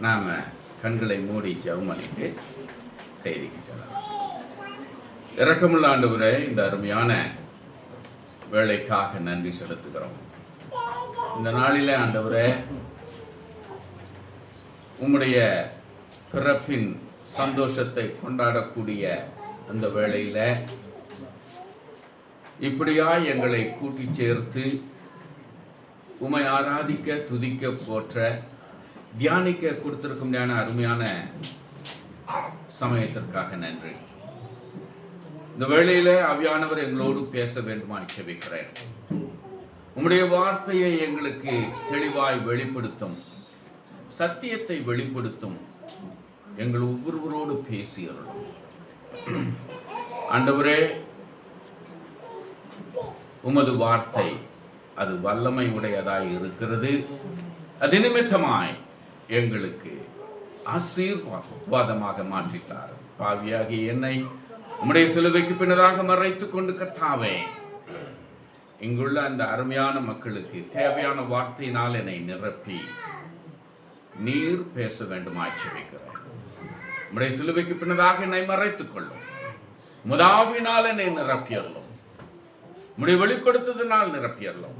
நாம் கண்களை மூடி ஜெபம் பண்ணிட்டு செய்திக்கு செல்லலாம். இரக்கமுள்ள ஆண்டவரே, இந்த அருமையான வேலைக்காக நன்றி செலுத்துகிறோம். இந்த நாளிலே ஆண்டவரே, உம்முடைய பிறப்பின் சந்தோஷத்தை கொண்டாடக்கூடிய அந்த வேளையில இப்படியா எங்களை கூட்டி சேர்த்து உம்மை ஆராதிக்க, துதிக்க, போற்ற, தியானிக்க கொடுத்திருக்கும் அருமையான சமயத்திற்காக நன்றி. இந்த வேளையில ஆவியானவர் எங்களோடு பேச வேண்டுமாய் ஜெபிக்கிறேன். உம்முடைய வார்த்தையை எங்களுக்கு தெளிவாய் வெளிப்படுத்தும், சத்தியத்தை வெளிப்படுத்தும், எங்கள் ஒவ்வொருவரோடு பேசியறோம். ஆண்டவரே, உமது வார்த்தை அது வல்லமை உடையதாய் இருக்கிறது. அது நிமித்தமாய் எங்களுக்கு ஆசீர்வாதமாக மாற்றித்தார். பாவியாகி என்னை உம்முடைய சிலுவைக்கு பின்னதாக மறைத்துக் கொண்டு கர்த்தாவே, இங்குள்ள அந்த அருமையான மக்களுக்கு தேவையான வார்த்தையினால் என்னை நிரப்பி நீர் பேச வேண்டுமாய் ஜெபிக்கிறேன். உம்முடைய சிலுவைக்கு பின்னதாக என்னை மறைத்துக் கொள்ளும், முதாவினால் என்னை நிரப்பியறலும், உம்முடைய வெளிப்படுத்துதனால் நிரப்பியறலும்.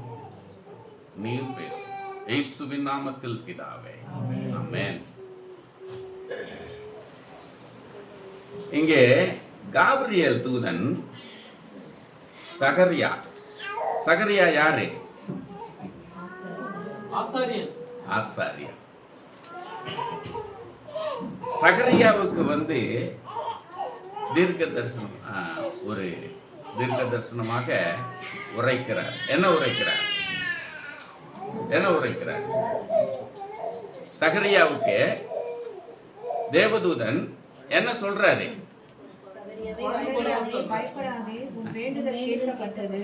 நீர் பேசு, இயேசுவின் நாமத்தில் பிதாவே, ஆமென். இங்கே காபிரியேல் தூதன் சகரியா யாரு? ஆசாரியா. சகரியாவுக்கு தீர்க்க தரிசனம், ஒரு தீர்க்க தரிசனமாக உரைக்கிறார். என்ன உரைக்கிறார்? சகரியாவுக்கு தேவதூதன் என்ன சொல்றாரு? பயப்படாதே, உன் வேண்டுதல் கேட்கப்பட்டது.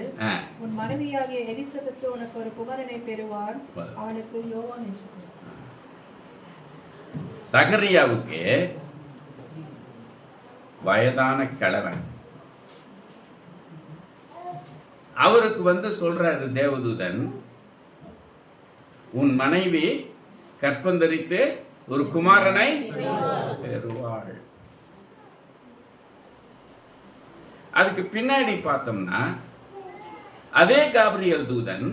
உன் மனைவியாகிய எலிசபெத் உனக்கு ஒரு குமாரனை பெறுவாள், அவனுக்கு யோவான் என்று பெயர். சகரியாவுக்கு வயதான கிழவன், அவருக்கு சொல்றாரு தேவதூதன், உன் மனைவி கற்பந்தரித்து ஒரு குமாரனை பெறுவாள். அதுக்கு பின்னாடி பார்த்தோம்னா அதே காபிரியேல் தூதன்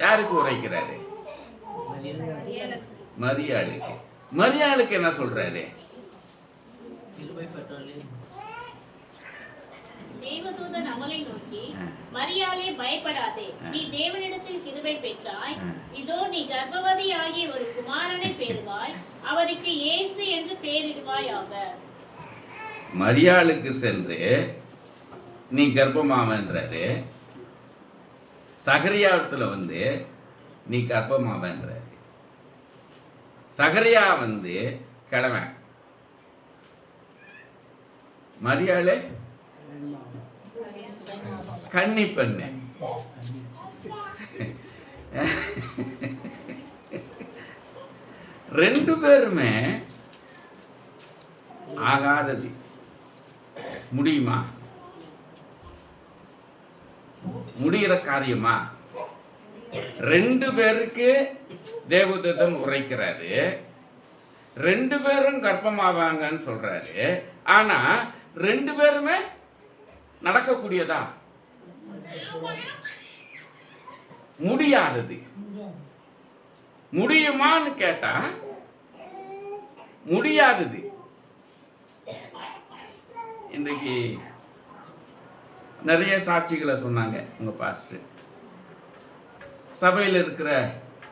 யாருக்கு உரைக்கிறாரு? மரியாளுக்கு என்ன சொல்றாரு? தேவதூதன் அவளை நோக்கி, மரியாளே, பயப்படாதே, நீ தேவனிடத்தில் கிருபை பெற்றாய். இதோ நீ கர்ப்பவதியாகி ஒரு குமாரனை பெறுவாய், அவருக்கு இயேசு என்று பெயரிடுவாயாக. மரியாளுக்கு சென்று நீ கர்ப்பமாவன்றாரு. சகரியாவத்துல நீ கர்ப்பமாவன்றாரு. சகரியா கிழமை, மரியாளே கன்னி பெண்ணு. ரெண்டு பேருமே ஆகாதது. முடியுமா? முடிகிற காரியமா? ரெண்டு பேருக்கு தேவதூதன் உரைக்கிறாரு, ரெண்டு பேரும் கர்ப்பமாவாங்கன்னு சொல்றாரு. ஆனா ரெண்டு பேருமே நடக்கக்கூடியதா? முடியாதது. முடியுமான்னு கேட்டா முடியாதது. இன்றைக்கு நிறைய சாட்சிகளை சொன்னாங்க உங்க பாஸ்டர். சபையில் இருக்கிற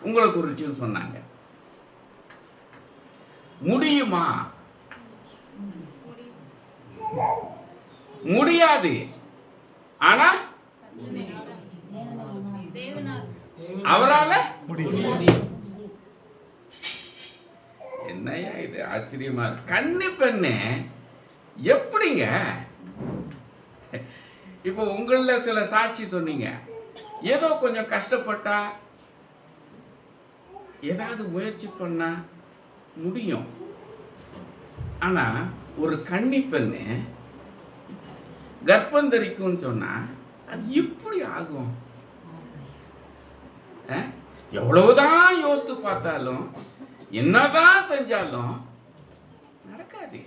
உங்களை குறிச்சும் சொன்னாங்க. முடியுமா? முடியாது. ஆனா அவரால என்னையா இது ஆச்சரியமா இருக்கு. கன்னி பெண்ணு எப்படிங்க? இப்போ உங்கள சில சாட்சி சொன்னீங்க, ஏதோ கொஞ்சம் கஷ்டப்பட்டா, ஏதாவது முயற்சி பண்ணா முடியும். ஆனா ஒரு கன்னி பெண்ணு கர்ப்பம் தரிக்கும்னு சொன்னா அது எப்படி ஆகும்? எவ்வளவுதான் யோசித்து பார்த்தாலும் என்னதான் செஞ்சாலும் நடக்காது.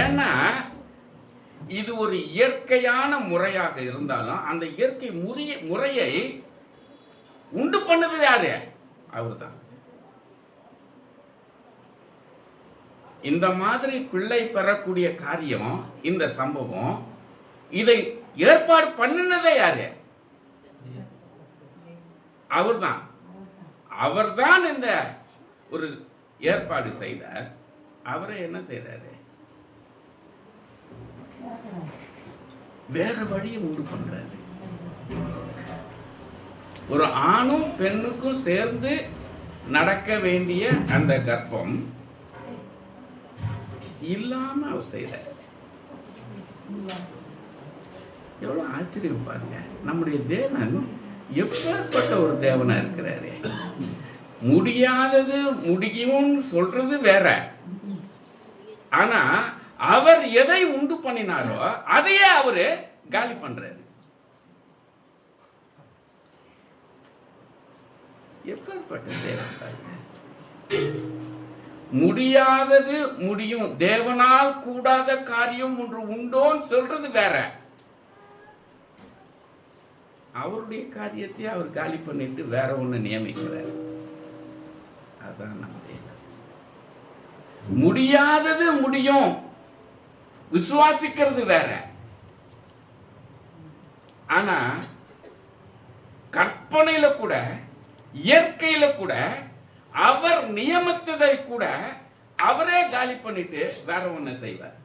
ஏன்னா இது ஒரு இயற்கையான முறையாக இருந்தாலும் அந்த இயற்கை முறையை உண்டு பண்ணது யாரு? அவர்தான். இந்த மாதிரி பிள்ளை பெறக்கூடிய காரியம், இந்த சம்பவம், இதை ஏற்பாடு பண்ணினதே யாரு? அவர்தான். அவர்தான் இந்த ஒரு ஏற்பாடு செய்தார். அவரை என்ன செய்றாரு? வேற வழியை உண்டு பண்றாரு. ஒரு ஆணும் பெண்ணுக்கும் சேர்ந்து நடக்க வேண்டிய அந்த கர்ப்பம் இல்லாம அவர் செய்றார். எவ்வளவு ஆச்சரியம் பாருங்க. நம்முடைய தேவன் எப்பேற்பட்ட ஒரு தேவனா இருக்கிறாரு. முடியாதது முடியும் சொல்றது வேற. ஆனா அவர் எதை உண்டு பண்ணினாரோ அதையே அவரு காலி பண்றாரு. எப்பேற்பட்ட தேவன் பாருங்க. முடியாதது முடியும், தேவனால் கூடாத காரியம் ஒன்று உண்டோன்னு சொல்றது வேற. அவருடைய காரியத்தை அவர் காலி பண்ணிட்டு வேற ஒண்ணு நியமிக்கிறார். அதான் நம்ம தேவன். முடியாதது முடியும் விசுவாசிக்கிறது வேற. ஆனா கற்பனையில கூட, இயற்கையில கூட அவர் நியமித்ததை கூட அவரே காலி பண்ணிட்டு வேற ஒண்ணு செய்வார்.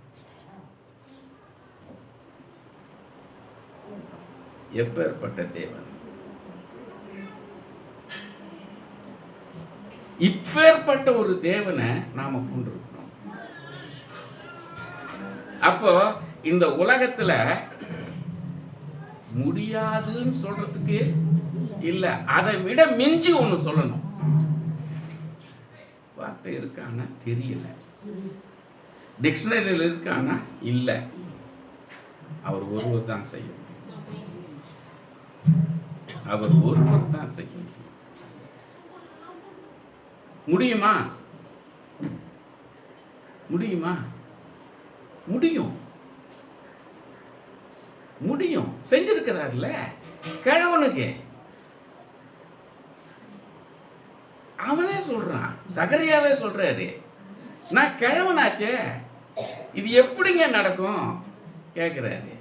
எப்பேற்பட்ட தேவன்! இப்பேற்பட்ட ஒரு தேவனை நாம கொண்டிருக்கிறோம். அப்போ இந்த உலகத்துல முடியாதுன்னு சொல்றதுக்கு இல்ல, அதை விட மிஞ்சி ஒண்ணு சொல்லணும். வார்த்தை இருக்கானா தெரியல, டிக்ஷனரியில் இருக்கானா இல்ல. அவர் ஒருவர் தான் செய்ய முடியும். அவர் ஒருவர் தான் செய்ய முடியும். முடியுமா? முடியுமா? முடியும். முடியும். செஞ்சிருக்கிறார்ல கிழவனுக்கு. அவனே சொல்றான், சகரியாவே சொல்றாரு, நான் கிழவனாச்சே, இது எப்படிங்க நடக்கும் கேக்குறாரு.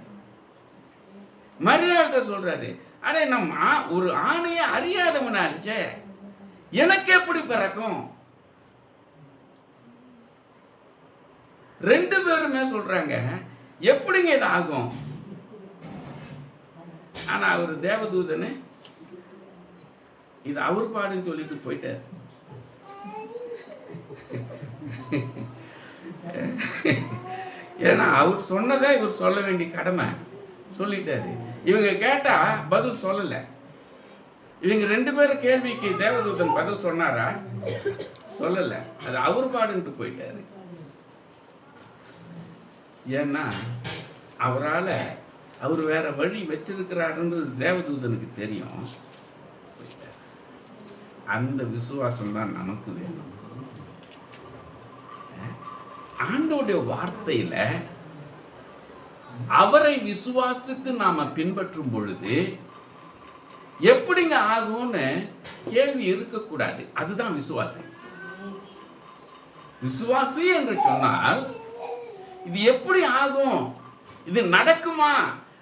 மரியாதை சொல்றாரு, அடே நம்ம ஒரு ஆணைய அறியாதவனாச்சே, எனக்கு எப்படி பிறக்கும்? ரெண்டு பேருமே சொல்றாங்க, எப்படிங்க இது ஆகும்? ஆனா அவர் தேவதூதனு இது அவர் பாடுன்னு சொல்லிட்டு போயிட்டார். ஏன்னா அவர் சொன்னதை இவர் சொல்ல வேண்டிய கடமை சொல்லிட்டாரு. இவங்க கேட்டா பதில் சொல்லல. இவங்க ரெண்டு பேரும் கேள்விக்கு தேவதூதன் பதில் சொன்னாரா? சொல்லல. அது அவர் பாடுன்ட்டு போயிட்டாரு. ஏன்னா அவரால் அவர் வேற வழி வச்சிருக்கிறாருன்றது தேவதூதனுக்கு தெரியும். அந்த விசுவாசம் தான் நமக்கு வேணும். ஆண்டோடைய வார்த்தையில அவரை விசுவாசித்து நாம பின்பற்றும் பொழுது எப்படிங்க ஆகும்னு கேள்வி இருக்கக்கூடாது. அதுதான் விசுவாசி. விசுவாசி என்று சொன்னால் இது எப்படி ஆகும், இது நடக்குமா,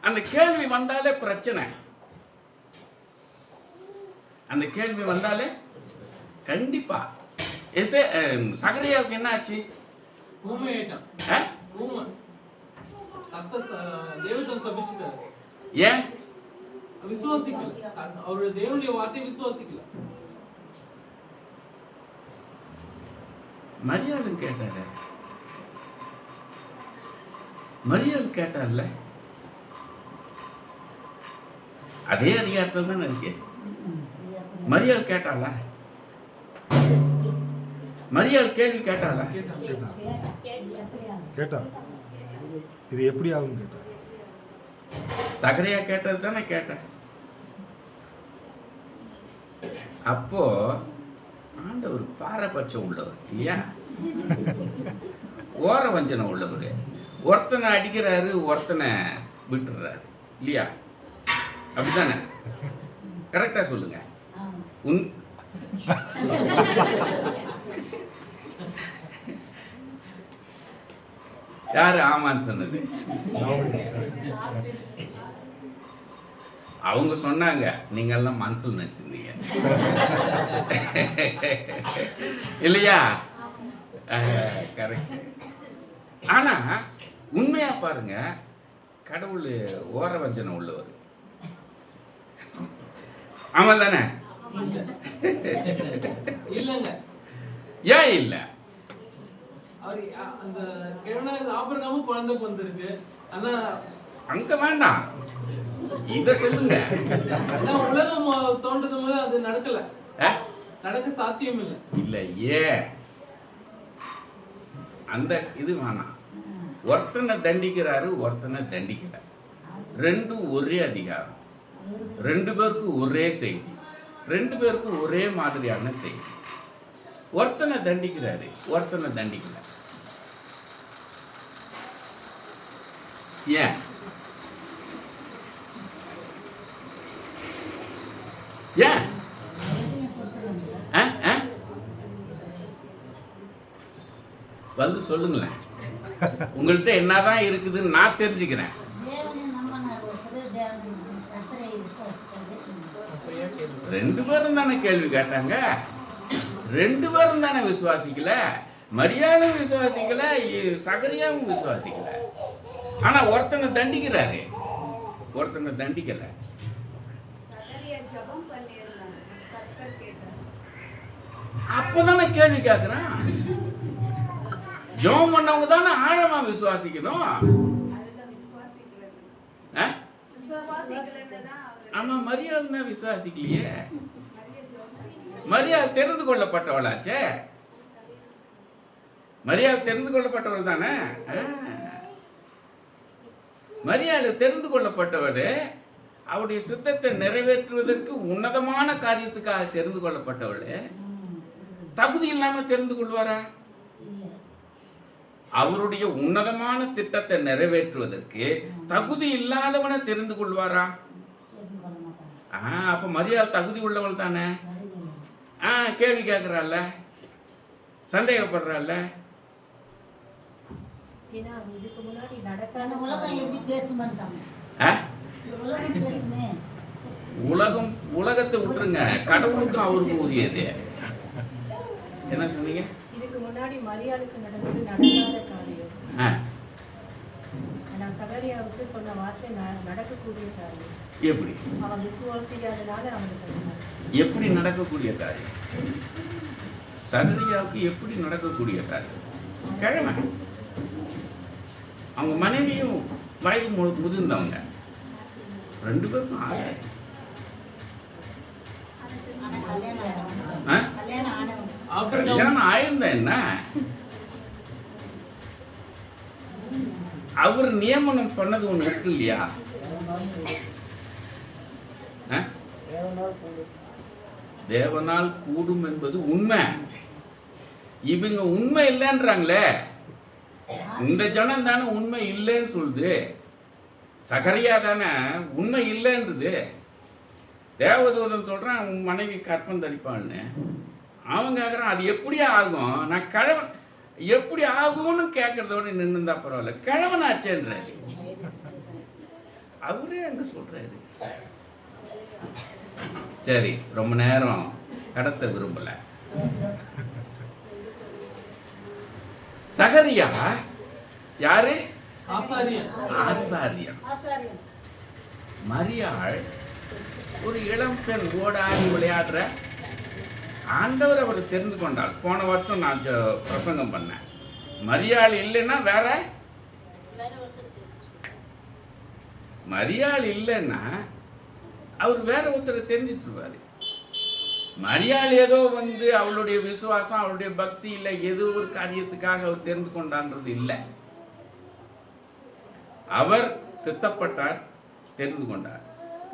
அந்த கேள்வி வந்தாலே பிரச்சனை. அந்த கேள்வி வந்தாலே கண்டிப்பா. சகரியாவுக்கு என்ன ஆச்சு? ஏன் அவருடைய தேவனுடைய வார்த்தை விசுவாசிக்கல. மரியாளும் கேட்டாரு. மரியாள் கேட்டார்ல, அதே அதிகாரத்தில் தான் இருக்கு. மரியாள் கேட்டாளா? மரியாள் கேள்வி கேட்டாளா? கேட்டா இது எப்படி ஆகும் கேட்டா. சகரியா கேட்டது தானே கேட்ட. அப்போ ஆண்டவர் பாரபட்சம் உள்ளவர் இல்லையா? ஓர வஞ்சனம் உள்ளவர். ஒருத்தனை அடிக்கிறாரு, ஒருத்தனை விட்டுறாரு இல்லையா? அப்படித்தானே? கரெக்டா சொல்லுங்க. யாரு ஆமான்னு சொன்னது? அவங்க சொன்னாங்க, நீங்க எல்லாம் மனசுல நினைச்சிருந்தீங்க இல்லையா? கரெக்ட். ஆனா உண்மையா பாருங்க, கடவுள் ஓர வஞ்சனம் உள்ளவர். ஆமா தானே? இல்லங்க. ஏன் இல்ல? அவர் அந்த கிழவனாக ஆபிரகாமும் குழந்தை பிறந்திருக்கு. ஆனா அங்க வேண்டாம், இத சொல்லுங்க. உலகம் தோன்றது போது அது நடக்கல, நடக்க சாத்தியம் இல்லை. இல்ல ஏன் அந்த இது வேணாம். ஒருத்தனை தண்டிக்கிறாரு, ஒருத்தனை தண்டிக்கல. ரெண்டும் ஒரே அதிகாரம், ரெண்டு பேருக்கும் ஒரே செய்தி, ரெண்டு பேருக்கும் ஒரே மாதிரியான செய்தி. ஒருத்தனை தண்டிக்கிறாரு, ஒருத்தனை தண்டிக்கல. ஏன்? ஏன்? வந்து சொல்லுங்களேன். உங்கள்கிட்ட என்னதான் இருக்குதுன்னு நான் தெரிஞ்சுக்கிறேன். ரெண்டு பேரும் தானே கேள்வி கேட்டாங்க, ரெண்டு பேரும் தானே விசுவாசிக்கல. மரியாளும் விசுவாசிக்கல, சகரியாவும் விசுவாசிக்கல. ஆனா ஒருத்தனை தண்டிக்கிறாரு, ஒருத்தனை தண்டிக்கல. அப்பதானே கேள்வி கேட்கிறான். ஜெபம் பண்ணவங்க தானே ஆழமா விசுவாசிக்கணும். ஆமா, மரியாள் தான் விசுவாசிக்கலையே. மரியாள் தெரிந்து கொள்ளப்பட்டவளாச்சே. மரியாள் தெரிந்து கொள்ளப்பட்டவள் தானே. மரியாள் தெரிந்து கொள்ளப்பட்டவள், அவருடைய சித்தத்தை நிறைவேற்றுவதற்கு உன்னதமான காரியத்துக்காக தெரிந்து கொள்ளப்பட்டவள். தகுதி இல்லாம தெரிந்து கொள்வாரா? அவருடைய உன்னதமான திட்டத்தை நிறைவேற்றுவதற்கு தகுதி இல்லாதவனை தெரிந்து கொள்வாரா? அப்ப மரியாதை தகுதி உள்ளவள் தானே. கேள்வி கேட்கிறாள், சந்தேகப்படுறாள். உலகத்தை விட்டுருங்க, கடவுளுக்கும் அவருக்கும் உரியது. என்ன சொன்னீங்க? இதுக்கு முன்னாடி மரியாளுக்கு நடந்தது நடக்காத காரியம். ஆனா சகரியாவுக்கு சொன்ன வார்த்தை நடக்கக்கூடிய காரியம். எப்படி? அவன் விசுவாசிக்காதனால அவனுக்கு எப்படி நடக்கக்கூடிய காரியம்? சகரியாவுக்கு எப்படி நடக்கக்கூடிய காரியம்? கிழமை அவங்க மனைவியும் வயது முதிர்ந்தவங்க, ரெண்டு பேருக்கும் கல்யாணம் ஆயிருந்தா என்ன? அவர் நியமனம் பண்ணது ஒண்ணு இருக்கு இல்லையா? தேவனால் கூடும் என்பது உண்மை. இவங்க உண்மை இல்லைன்றாங்களே. இந்த ஜனம் தானே உண்மை இல்லைன்னு சொல்லுது. சகரியா தானே உண்மை இல்லைன்றது. தேவதூதன் சொல்றான் உன் மனைவி கற்பம் தரிப்பான்னு. அவன் கேட்குறான் அது எப்படி ஆகும்? நான் கிழவன் எப்படி ஆகும்னு கேட்கறதோட நின்றுந்தா பரவாயில்ல, கிழவன் ஆச்சேன்றாரு. அவரே அங்க சொல்றாரு. சரி, ரொம்ப நேரம் கடத்த விரும்பல. சகரியா யாரு? ஆசாரியன். மரியாள் ஒரு இளம் பெண், ஓடாடி விளையாடுற. ஆண்டவர் அவர் தெரிந்து கொண்டாள். போன வருஷம் நான் பிரசங்கம் பண்ணேன். மரியாள் இல்லைன்னா வேற, மரியாள் இல்லைன்னா அவர் வேற ஒருத்தரை தெரிஞ்சிட்டுருவாரு. மரியாள் ஏதோ அவளுடைய விசுவாசம், அவளுடைய பக்தி இல்லை, ஏதோ ஒரு காரியத்துக்காக அவர் தெரிந்து கொண்டான்றது இல்லை. அவர் சித்தப்பட்டார், தெரிந்து கொண்டார்.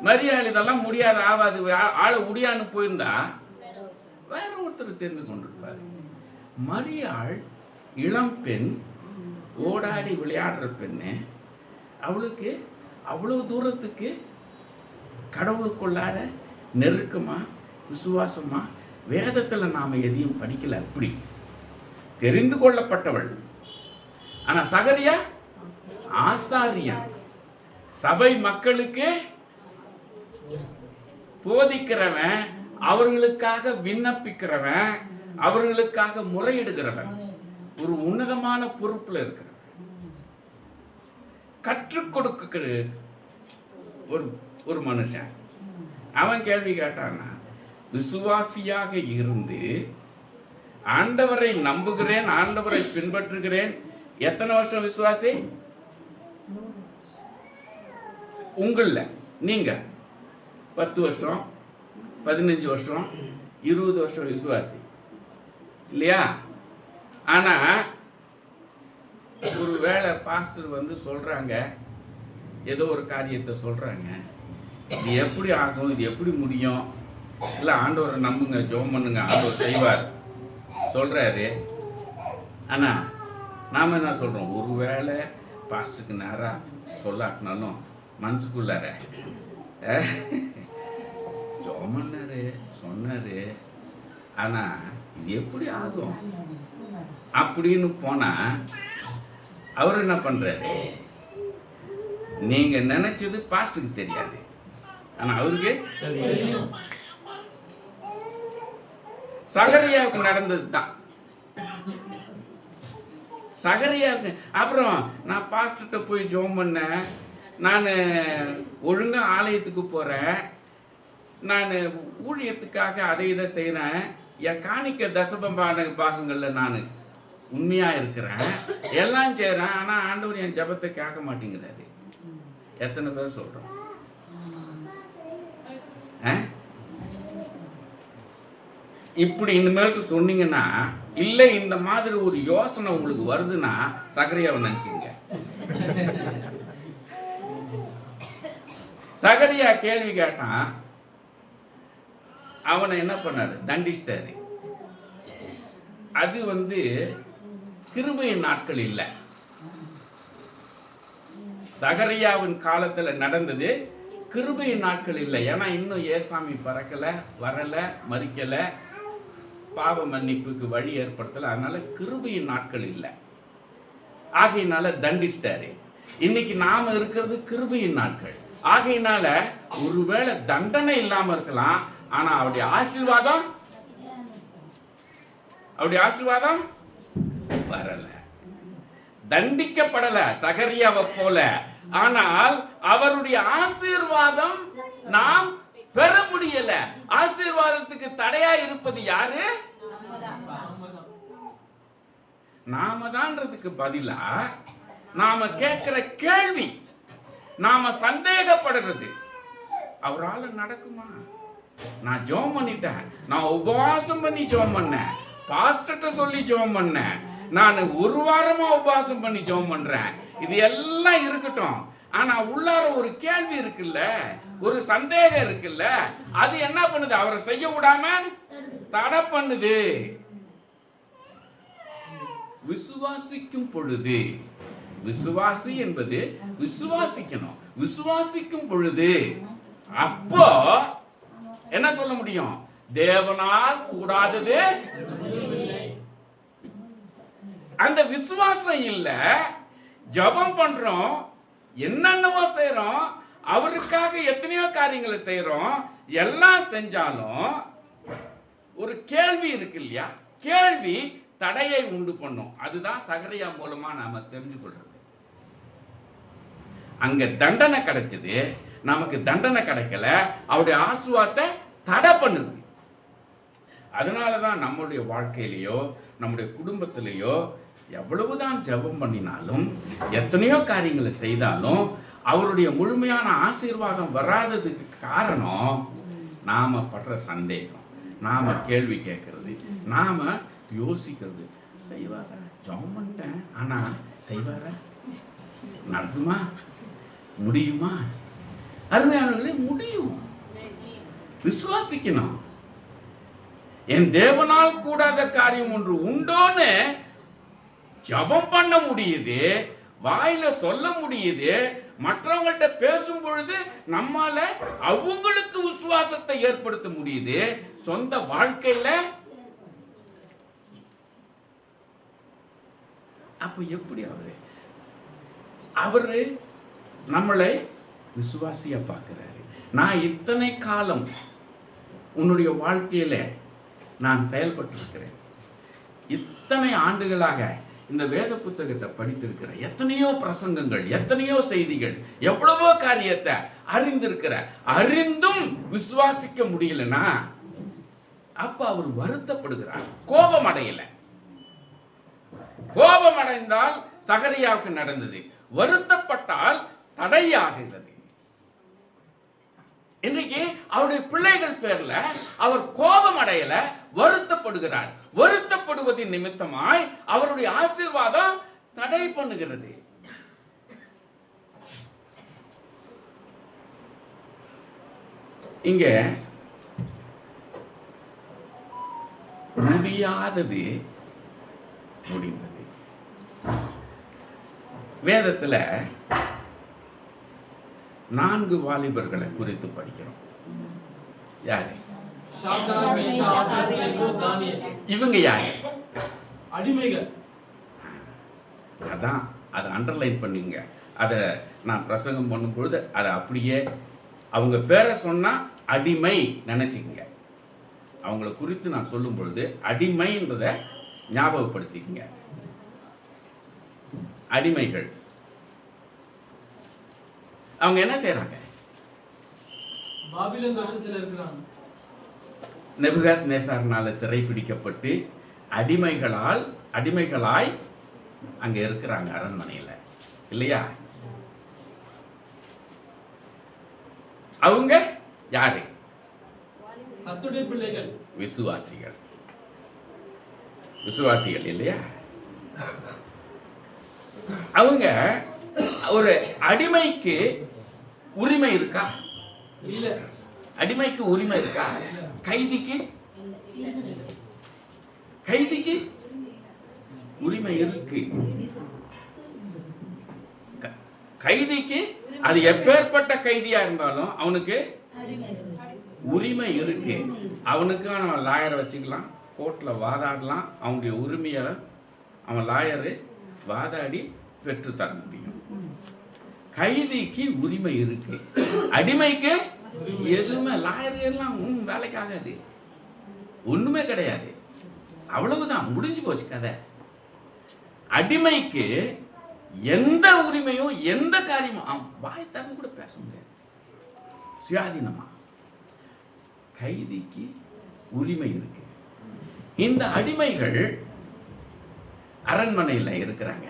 மரியாள் இதெல்லாம் முடியாது, ஆவாது, ஆள முடியான்னு போயிருந்தா வேற ஒருத்தர் தெரிந்து கொண்டிருப்பார். மரியாள் இளம் பெண், ஓடாடி விளையாடுற பெண்ணு. அவளுக்கு அவ்வளவு தூரத்துக்கு கடவுளுக்குள்ளார நெருக்கமா விசுவாசமா வேதத்துல நாம எதையும் படிக்கல. அப்படி தெரிந்து கொள்ளப்பட்டவள். ஆனா சகரியா ஆசாரியன், சபை மக்களுக்கு போதிக்கிறவன், அவர்களுக்காக விண்ணப்பிக்கிறவன், அவர்களுக்காக முறையிடுகிறவன், ஒரு உன்னதமான பொறுப்புல இருக்கிறவன், கற்றுக் கொடுக்கிற ஒரு மனுஷன். அவன் கேள்வி கேட்டான்னா, விசுவாசியாக இருந்து ஆண்டவரை நம்புகிறேன், ஆண்டவரை பின்பற்றுகிறேன். எத்தனை வருஷம் விசுவாசி? உங்கள நீங்க 10 வருஷம், 15 வருஷம், 20 வருஷம் விசுவாசி இல்லையா? ஆனா ஒரு வேளை பாஸ்டர் வந்து சொல்றாங்க, ஏதோ ஒரு காரியத்தை சொல்றாங்க, இது எப்படி ஆகும், இது எப்படி முடியும், இல்ல ஆண்டவரை நம்புங்க, ஜெபம் பண்ணுங்க, ஆண்டவர் செய்வார் சொல்றாரு. ஆனா நாம என்ன சொல்றோம்? ஒருவேளை பாஸ்டருக்கு நேரா சொல்லாட்டினாலும் மனசுக்குள்ளார ஜெபம் பண்ணாரு, சொன்னாரு, ஆனா இது எப்படி ஆகும் அப்படின்னு போனா அவர் என்ன பண்றாரு? நீங்க நினைச்சது பாஸ்டருக்கு தெரியாது, ஆனா அவருக்கு சகரியாவுக்கு நடந்தது தான். சகரியாவுக்கு அப்புறம் நான் பாஸ்டர்கிட்ட போய் ஜெபம் பண்ணேன், நான் ஒழுங்கா ஆலயத்துக்கு போறேன், நான் ஊழியத்துக்காக அதை இதை செய்கிறேன், என் காணிக்க தசமபான பாகங்கள்ல நான் உண்மையா இருக்கிறேன், எல்லாம் செய்கிறேன், ஆனா ஆண்டவர் என் ஜெபத்தை கேட்க மாட்டேங்கிறாரு. எத்தனை பேர் சொல்றோம்? இப்படி இனிமேலுக்கு சொன்னீங்கன்னா, இல்லை இந்த மாதிரி ஒரு யோசனை உங்களுக்கு வருதுன்னா சகரியாவை நினைச்சுங்க. சகரியா கேள்வி கேட்டான், அவனை என்ன பண்ணாரு? தண்டிச்சிட்டாரு. அது வந்து கிருபையின் நாட்கள் இல்லை. சகரியாவின் காலத்துல நடந்தது கிருபையின் நாட்கள் இல்லை. ஏன்னா இன்னும் ஏசாமி பறக்கல, வரல, மறிக்கல, பாவ மன்னிப்புக்கு வழி ஏற்படுத்தல. அதனால கிருபையின் நாட்கள் இல்லை. ஆகையினால தண்டிச்சிட்டாரு. இன்னைக்கு நாம இருக்கிறது கிருபையின் நாட்கள். ஆகையினால ஒருவேளை தண்டனை இல்லாம இருக்கலாம், ஆனா அவருடைய ஆசீர்வாதம் வரல. தண்டிக்கப்படல சகரியாவை போல, ஆனால் அவருடைய ஆசீர்வாதம் நாம் பெற முடியல. ஆசீர்வாதத்துக்கு தடையா இருப்பது யாரு? நாம தான்றதுக்கு பதிலா நாம கேட்கிற கேள்வி, நாம சந்தேகப்படுறது, அவரால நடக்குமா? நான் ஜெபம் பண்ணிட்டேன், நான் உபவாசம் பண்ணி ஜெபம் பண்ணேன், பாஸ்டர்ட்ட சொல்லி ஜெபம் பண்ணேன், நான் ஒரு வாரமா உபவாசம் பண்ணி ஜெபம் பண்றேன், இது எல்லாம் இருக்கட்டும், ஆனா உள்ளார ஒரு கேள்வி இருக்குல்ல, ஒரு சந்தேகம் இருக்குல்ல, அது என்ன பண்ணுது? அவரை செய்ய விடாம தடை பண்ணுது. விசுவாசிக்கும் பொழுது, விசுவாசி என்பது விசுவாசிக்கணும், விசுவாசிக்கும் பொழுது அப்போ என்ன சொல்ல முடியும்? தேவனால் கூடாதது. அந்த விசுவாசம் இல்ல, ஜெபம் பண்றோம், என்னென்னவோ செய்யறோம், அவருக்காக எத்தனையோ காரியங்களை செய்யறோம், எல்லாம் செஞ்சாலும் ஒரு கேள்வி இருக்கு இல்லையா? கேள்வி தடையை உண்டு பண்ணும். அதுதான் சகரியா மூலமா நாம தெரிஞ்சு கொள்றது. அங்க தண்டனை கிடைச்சது, நமக்கு தண்டனை கிடைக்கல, அவருடைய ஆசீர்வாதத்தை தடை பண்ணுது. அதனாலதான் நம்முடைய வாழ்க்கையிலேயோ நம்முடைய குடும்பத்திலேயோ எவ்வளவுதான் ஜெபம் பண்ணினாலும், எத்தனையோ காரியங்களை செய்தாலும் அவருடைய முழுமையான ஆசீர்வாதம் வராததுக்கு காரணம் நாம படுற சந்தேகம், நாம கேள்வி கேட்கறது, நாம யோசிக்கிறது. செய்வாரா? ஜெபம் பண்ணிட்டேன், ஆனா செய்வாரா? நடக்குமா? முடியுமா? அருமையானவர்களே, முடியும். விசுவாசிக்கணும். என் தேவனால் கூடாத காரியம் ஒன்று உண்டோன்னு ஜெபம் பண்ண முடியுது, வாயில சொல்ல முடியுது, மற்றவங்கள்ட்ட பேசும் பொழுது நம்மால அவங்களுக்கு விசுவாசத்தை ஏற்படுத்த முடியுது. சொந்த வாழ்க்கையில அப்ப எப்படி அவரு நம்மளை விசுவாசியா பார்க்கிறாரு. நான் இத்தனை காலம் உன்னுடைய வாழ்க்கையில நான் செயல்பட்டு இருக்கிறேன், இத்தனை ஆண்டுகளாக இந்த வேத புத்தகத்தை படித்திருக்கிற, எத்தனையோ பிரசங்கங்கள், எத்தனையோ செய்திகள், எவ்வளவோ காரியத்தை அறிந்திருக்கிற, அறிந்தும் விசுவாசிக்க முடியலனா அப்ப அவர் வருத்தப்படுகிறார். கோபம் அடையல. கோபம் அடைந்தால் சகரியாவுக்கு நடந்தது, வருத்தப்பட்டால் தடையாகிறது. இன்னைக்கு அவருடைய பிள்ளைகள் பேர்ல அவர் கோபம் அடையல, வருத்தப்படுகிறார். வருத்தப்படுவதின் நிமித்தமாய் அவருடைய ஆசீர்வாதம் தடை பண்ணுகிறது. இங்க முடியாதது முடிந்தது. வேதத்துல 4 வாலிபர்களை குறித்து படிக்கிறோம். யாரு இவங்க? யாரு? அடிமைகள். அதான் அதை அண்டர்லைன் பண்ணுங்க. அதை நான் பிரசங்கம் பண்ணும் பொழுது அதை அப்படியே அவங்க பேரை சொன்னா அடிமை நினைச்சுக்கங்க. அவங்கள குறித்து நான் சொல்லும் பொழுது அடிமைன்றதை ஞாபகப்படுத்திக்கங்க. அடிமைகள். அவங்க என்ன செய்யறாங்க? பாபிலோன் தேசத்துல இருக்கிறாங்க. நேபுகாத்நேச்சாரினால சிறை பிடிக்கப்பட்டு அடிமைகளாய் அங்க இருக்கிறாங்க அரண்மனையில, இல்லையா? அவங்க யாரு? கர்த்தருடைய பிள்ளைகள், விசுவாசிகள் இல்லையா? அவங்க ஒரு அடிமைக்கு உரிமை இருக்கா? இல்ல. அடிமைக்கு உரிமை இருக்கா? கைதிக்கு உரிமை இருக்கு. கைதிக்கு அது எப்பேற்பட்ட கைதியா இருந்தாலும் அவனுக்கு உரிமை இருக்கு. அவனுக்கான லாயரை வச்சுக்கலாம், கோர்ட்ல வாதாடலாம். அவனுடைய உரிமையை அவன் லாயரு வாதாடி பெற்று தர முடியும். கைதிக்கு உரிமை இருக்கு, அடிமைக்கு எதுவுமே லாயர் எல்லாம் வேலைக்கு ஆகாது, ஒண்ணுமே கிடையாது. அவ்வளவுதான், முடிஞ்சு போச்சு கதை. அடிமைக்கு எந்த உரிமையும் எந்த காரியமும் வாய் திறந்து கூட பேச முடியாது சுயாதீனமா. கைதிக்கு உரிமை இருக்கு. இந்த அடிமைகள் அரண்மனையில் இருக்கிறாங்க.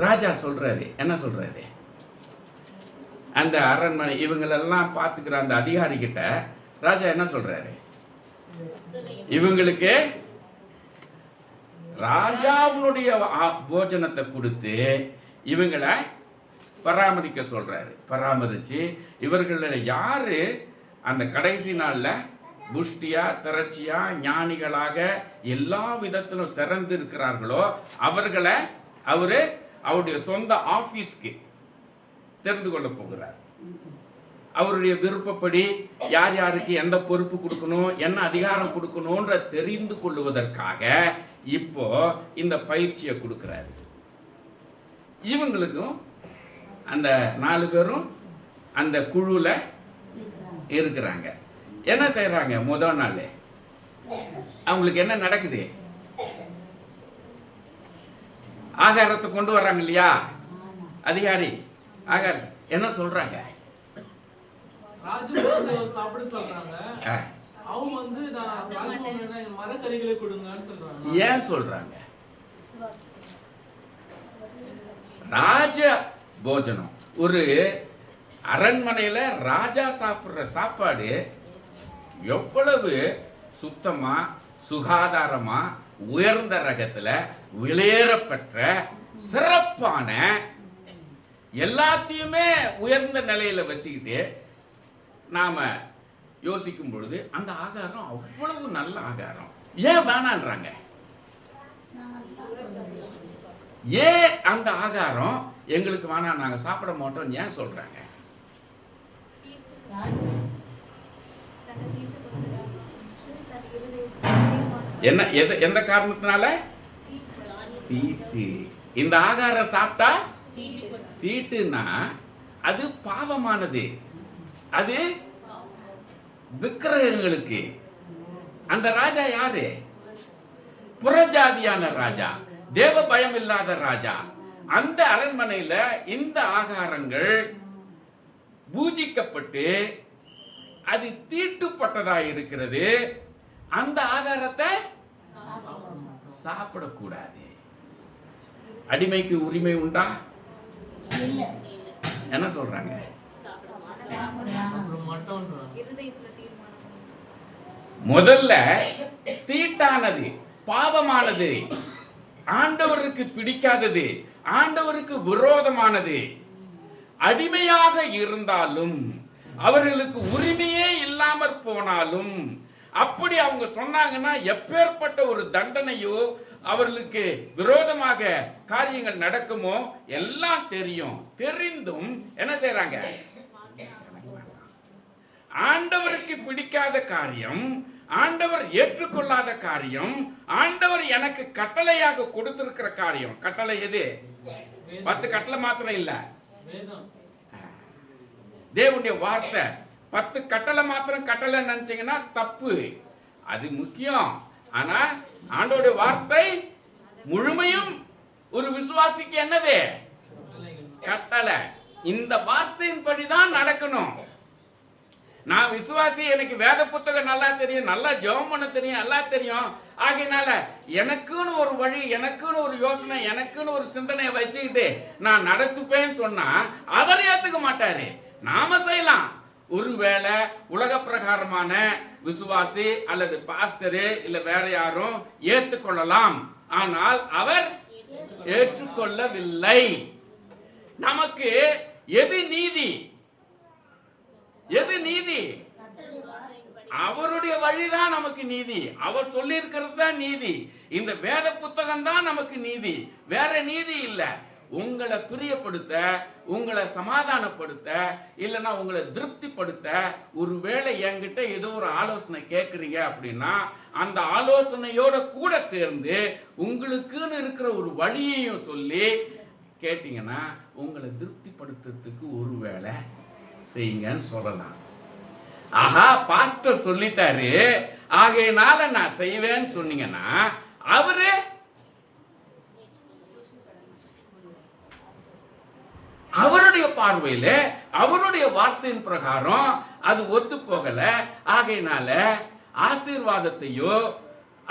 ராஜா சொல்றாரு, என்ன சொல்றாரு? அந்த அரண்மனை இவங்களெல்லாம் பார்த்துக்கிற அந்த அதிகாரி கிட்ட ராஜா என்ன சொல்றாரு? இவங்களுக்கு ராஜாவுடைய போஜனத்தை கொடுத்து இவங்களை பராமரிக்க சொல்றாரு. பராமரிச்சு இவர்கள யாரு அந்த கடைசி நாள்ல புஷ்டியா திரட்சியா ஞானிகளாக எல்லா விதத்திலும் சிறந்து இருக்கிறார்களோ அவர்களை அவருடைய சொந்த ஆபீஸ்க்கு தெரிந்து கொள்ள போகிறார். அவருடைய விருப்பப்படி யார் யாருக்கு எந்த பொறுப்பு கொடுக்கணும், என்ன அதிகாரம் கொடுக்கணும்ன்ற தெரிந்து கொள்வதற்காக இப்போ இந்த பயிற்சியை கொடுக்கிறாரு. இவங்களுக்கும் அந்த 4 பேரும் அந்த குழுல இருக்கிறாங்க. என்ன செய்யறாங்க? முதல் நாள் அவங்களுக்கு என்ன நடக்குது? ஆகாரத்தை கொண்டு வர்றாங்க இல்லையா அதிகாரி? ஆகாரம் என்ன சொல்றாங்க? சாப்பிட சொல்றாங்க. அவங்க வந்து மரக்கறிகளை கொடுங்கன்னு சொல்றாங்க. ஏன் சொல்றாங்க? ராஜ போஜனம். ஒரு அரண்மனையில ராஜா சாப்பிடுற சாப்பாடு எவ்வளவு சுத்தமா சுகாதாரமா உயர்ந்த ரகத்துல விலையேறப்பெற்ற சிறப்பான எல்லாத்தையுமே உயர்ந்த நிலையில வச்சுக்கிட்டு நாம யோசிக்கும் பொழுது அந்த ஆகாரம் அவ்வளவு நல்ல ஆகாரம், ஏன் வேணான்றாங்க? ஏன் அந்த ஆகாரம் எங்களுக்கு வேணாம், நாங்க சாப்பிட மாட்டோம் ஏன் சொல்றாங்க? என்ன எந்த காரணத்தினால? தீட்டு. இந்த ஆகாரம் சாப்பிட்டா தீட்டுன்னா அது பாவமானது, அது விக்கிரகங்களுக்கு. அந்த ராஜா யாரு? புறஜாதியான ராஜா, தேவ பயம் இல்லாத ராஜா. அந்த அரண்மனையில இந்த ஆகாரங்கள் பூஜிக்கப்பட்டு அது தீட்டுப்பட்டதா இருக்கிறது. அந்த ஆகாரத்தை சாப்பிடக்கூடாது. அடிமைக்கு உரிமை உண்டா? என்ன சொல்றாங்க? முதல்ல தீட்டானது, பாவமானது, ஆண்டவருக்கு பிடிக்காதது, ஆண்டவருக்கு விரோதமானது, அடிமையாக இருந்தாலும் அவர்களுக்கு உரிமையே இல்லாமற் போனாலும், அப்படி அவங்க சொன்னாங்கன்னா எப்பேற்பட்ட ஒரு தண்டனையோ அவர்களுக்கு விரோதமாக காரியங்கள் நடக்குமோ எல்லாம் தெரியும். தெரிந்தும் என்ன செய்றாங்க? ஆண்டவருக்கு பிடிக்காத காரியம், ஆண்டவர் ஏற்றுக்கொள்ளாத காரியம், ஆண்டவர் எனக்கு கட்டளையாக கொடுத்திருக்கிற காரியம். கட்டளை எது? 10 கட்டளை மாத்திரம் இல்ல, தேவனுடைய வார்த்தை. 10 கட்டளை மாத்திரம் கட்டளை நினைச்சீங்கன்னா தப்பு, அது முக்கியம். ஆனா ஆண்டவருடைய வார்த்தை முழுமையும் ஒரு விசுவாசிக்கு என்னது? கட்டளை. இந்த வார்த்தையின் படிதான் நடக்கணும். நான் விசுவாசி, எனக்கு வேத புத்தகம் நல்லா தெரியும், நல்லா ஜெபம் பண்ண தெரியும், எல்லாம் தெரியும். ஆகையினால எனக்குன்னு ஒரு வழி, எனக்குன்னு ஒரு யோசனை, எனக்குன்னு ஒரு சிந்தனையை வச்சுக்கிட்டு நான் நடத்துப்பேன்னு சொன்னா அவர் ஏத்துக்க மாட்டாரு. நாம செய்யலாம். ஒருவேளை உலக பிரகாரமான விசுவாசி அல்லது பாஸ்டரு இல்ல வேற யாரும் ஏற்றுக்கொள்ளலாம், ஆனால் அவர் ஏற்றுக்கொள்ளவில்லை. நமக்கு எது நீதி? எது நீதி? அவருடைய வழிதான் நமக்கு நீதி. அவர் சொல்லி இருக்கிறது தான் நீதி. இந்த வேத புத்தகம் தான் நமக்கு நீதி, வேற நீதி இல்ல. உங்களை பிரியப்படுத்த, உங்களை சமாதானப்படுத்த, இல்லைன்னா உங்களை திருப்திப்படுத்த, ஒருவேளை என்கிட்ட ஏதோ ஒரு ஆலோசனை கேட்குறீங்க அப்படின்னா அந்த ஆலோசனையோட கூட சேர்ந்து உங்களுக்குன்னு இருக்கிற ஒரு வழியையும் சொல்லி கேட்டீங்கன்னா உங்களை திருப்திப்படுத்துறதுக்கு ஒருவேளை செய்யுங்கன்னு சொல்லலாம். ஆஹா, பாஸ்டர் சொல்லிட்டாரு ஆகையினால நான் செய்வேன்னு சொன்னீங்கன்னா அவரு அவருடைய பார்வையில அவருடைய வார்த்தையின் பிரகாரம் அது ஒத்து போகல. ஆகையினால ஆசீர்வாதத்தையோ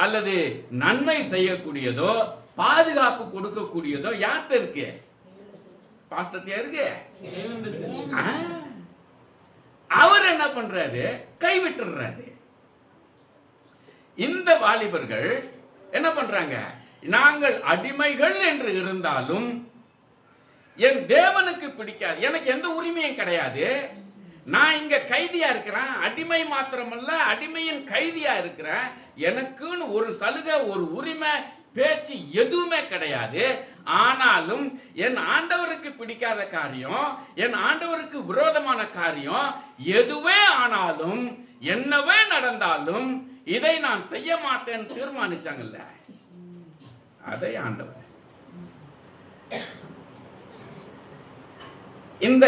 அல்லது நன்மை செய்யக்கூடியதோ பாதுகாப்பு கொடுக்கக்கூடியதோ யார்கிட்ட இருக்கு? பாஸ்டர் இருக்கு. அவர் என்ன பண்றாரு? கைவிட்டுறாரு. இந்த வாலிபர்கள் என்ன பண்றாங்க? நாங்கள் அடிமைகள் என்று இருந்தாலும் என் தேவனுக்கு பிடிக்காது, எனக்கு எந்த உரிமையும் கிடையாது, நான் இங்க கைதியா இருக்கிறேன், அடிமை மாத்திரமல்ல அடிமையின் கைதியா இருக்கிறேன், எனக்குன்னு ஒரு சலுகை ஒரு உரிமை பேச்சு எதுவுமே கிடையாது. ஆனாலும் என் ஆண்டவருக்கு பிடிக்காத காரியம், என் ஆண்டவருக்கு விரோதமான காரியம் எதுவே ஆனாலும் என்னவே நடந்தாலும் இதை நான் செய்ய மாட்டேன்னு தீர்மானிச்சாங்கல்ல, அதை ஆண்டவர். இந்த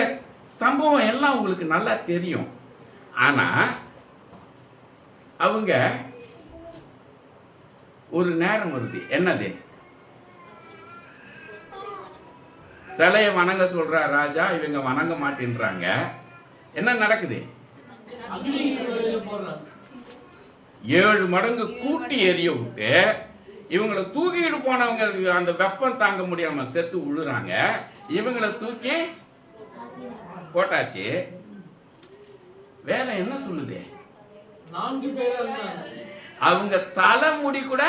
சம்பவம் எல்லாம் உங்களுக்கு நல்லா தெரியும். ஆனா அவங்க ஒரு நேரம் வருது, என்னது? சிலையை வணங்க சொல்ற ராஜா, இவங்க வணங்க மாட்டேன்றாங்க. என்ன நடக்குது? 7 மடங்கு கூட்டி எரிய விட்டு இவங்களை தூக்கிட்டு போனவங்க அந்த வெப்பம் தாங்க முடியாம செத்து விழுறாங்க. இவங்களை தூக்கி போட்டாச்சு. வேலை என்ன சொல்லுது? 4 பேர் அவங்க தலைமுடி கூட,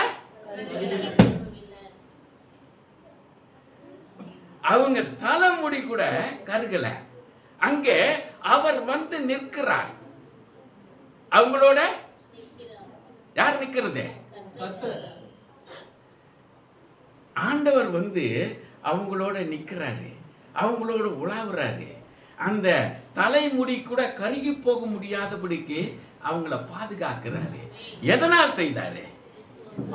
அவங்க தலைமுடி கூட கருகல. அங்கே அவர் வந்து நிற்கிறார். அவங்களோட யார் நிக்கிறது? கர்த்தர். ஆண்டவர் அவங்களோட நிக்கிறாரு, அவங்களோட உலாவுறாரு. அந்த தலைமுடி கூட கருகி போக முடியாதபடிக்கு அவங்கள பாதுகாக்கிறாரு. எதனால் செய்தாரு?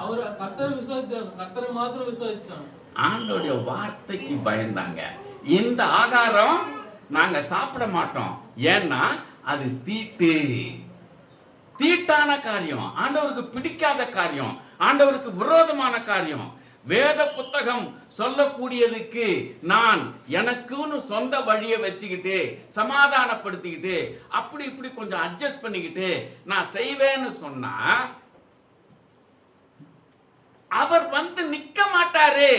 அவர் கர்த்தரை விசுவாசிச்சாங்க, கர்த்தரை மாத்திரம் விசுவாசிச்சாங்க. ஆண்டோடைய வார்த்தைக்கு பயந்தாங்க. இந்த ஆகாரம் நாங்க சாப்பிட மாட்டோம், ஏன்னா அது தீட்டான காரியம், ஆண்டவருக்கு பிடிக்காத காரியம், ஆண்டவருக்கு விரோதமான காரியம். வேத புத்தகம் சொல்லக்கூடியதுக்கு நான் எனக்குன்னு சொந்த வழியை வச்சுக்கிட்டு சமாதானப்படுத்திக்கிட்டு அப்படி இப்படி கொஞ்சம் அட்ஜஸ்ட் பண்ணிக்கிட்டு நான் செய்வேன்னு சொன்னா அவர் நிக்க மாட்டாரு.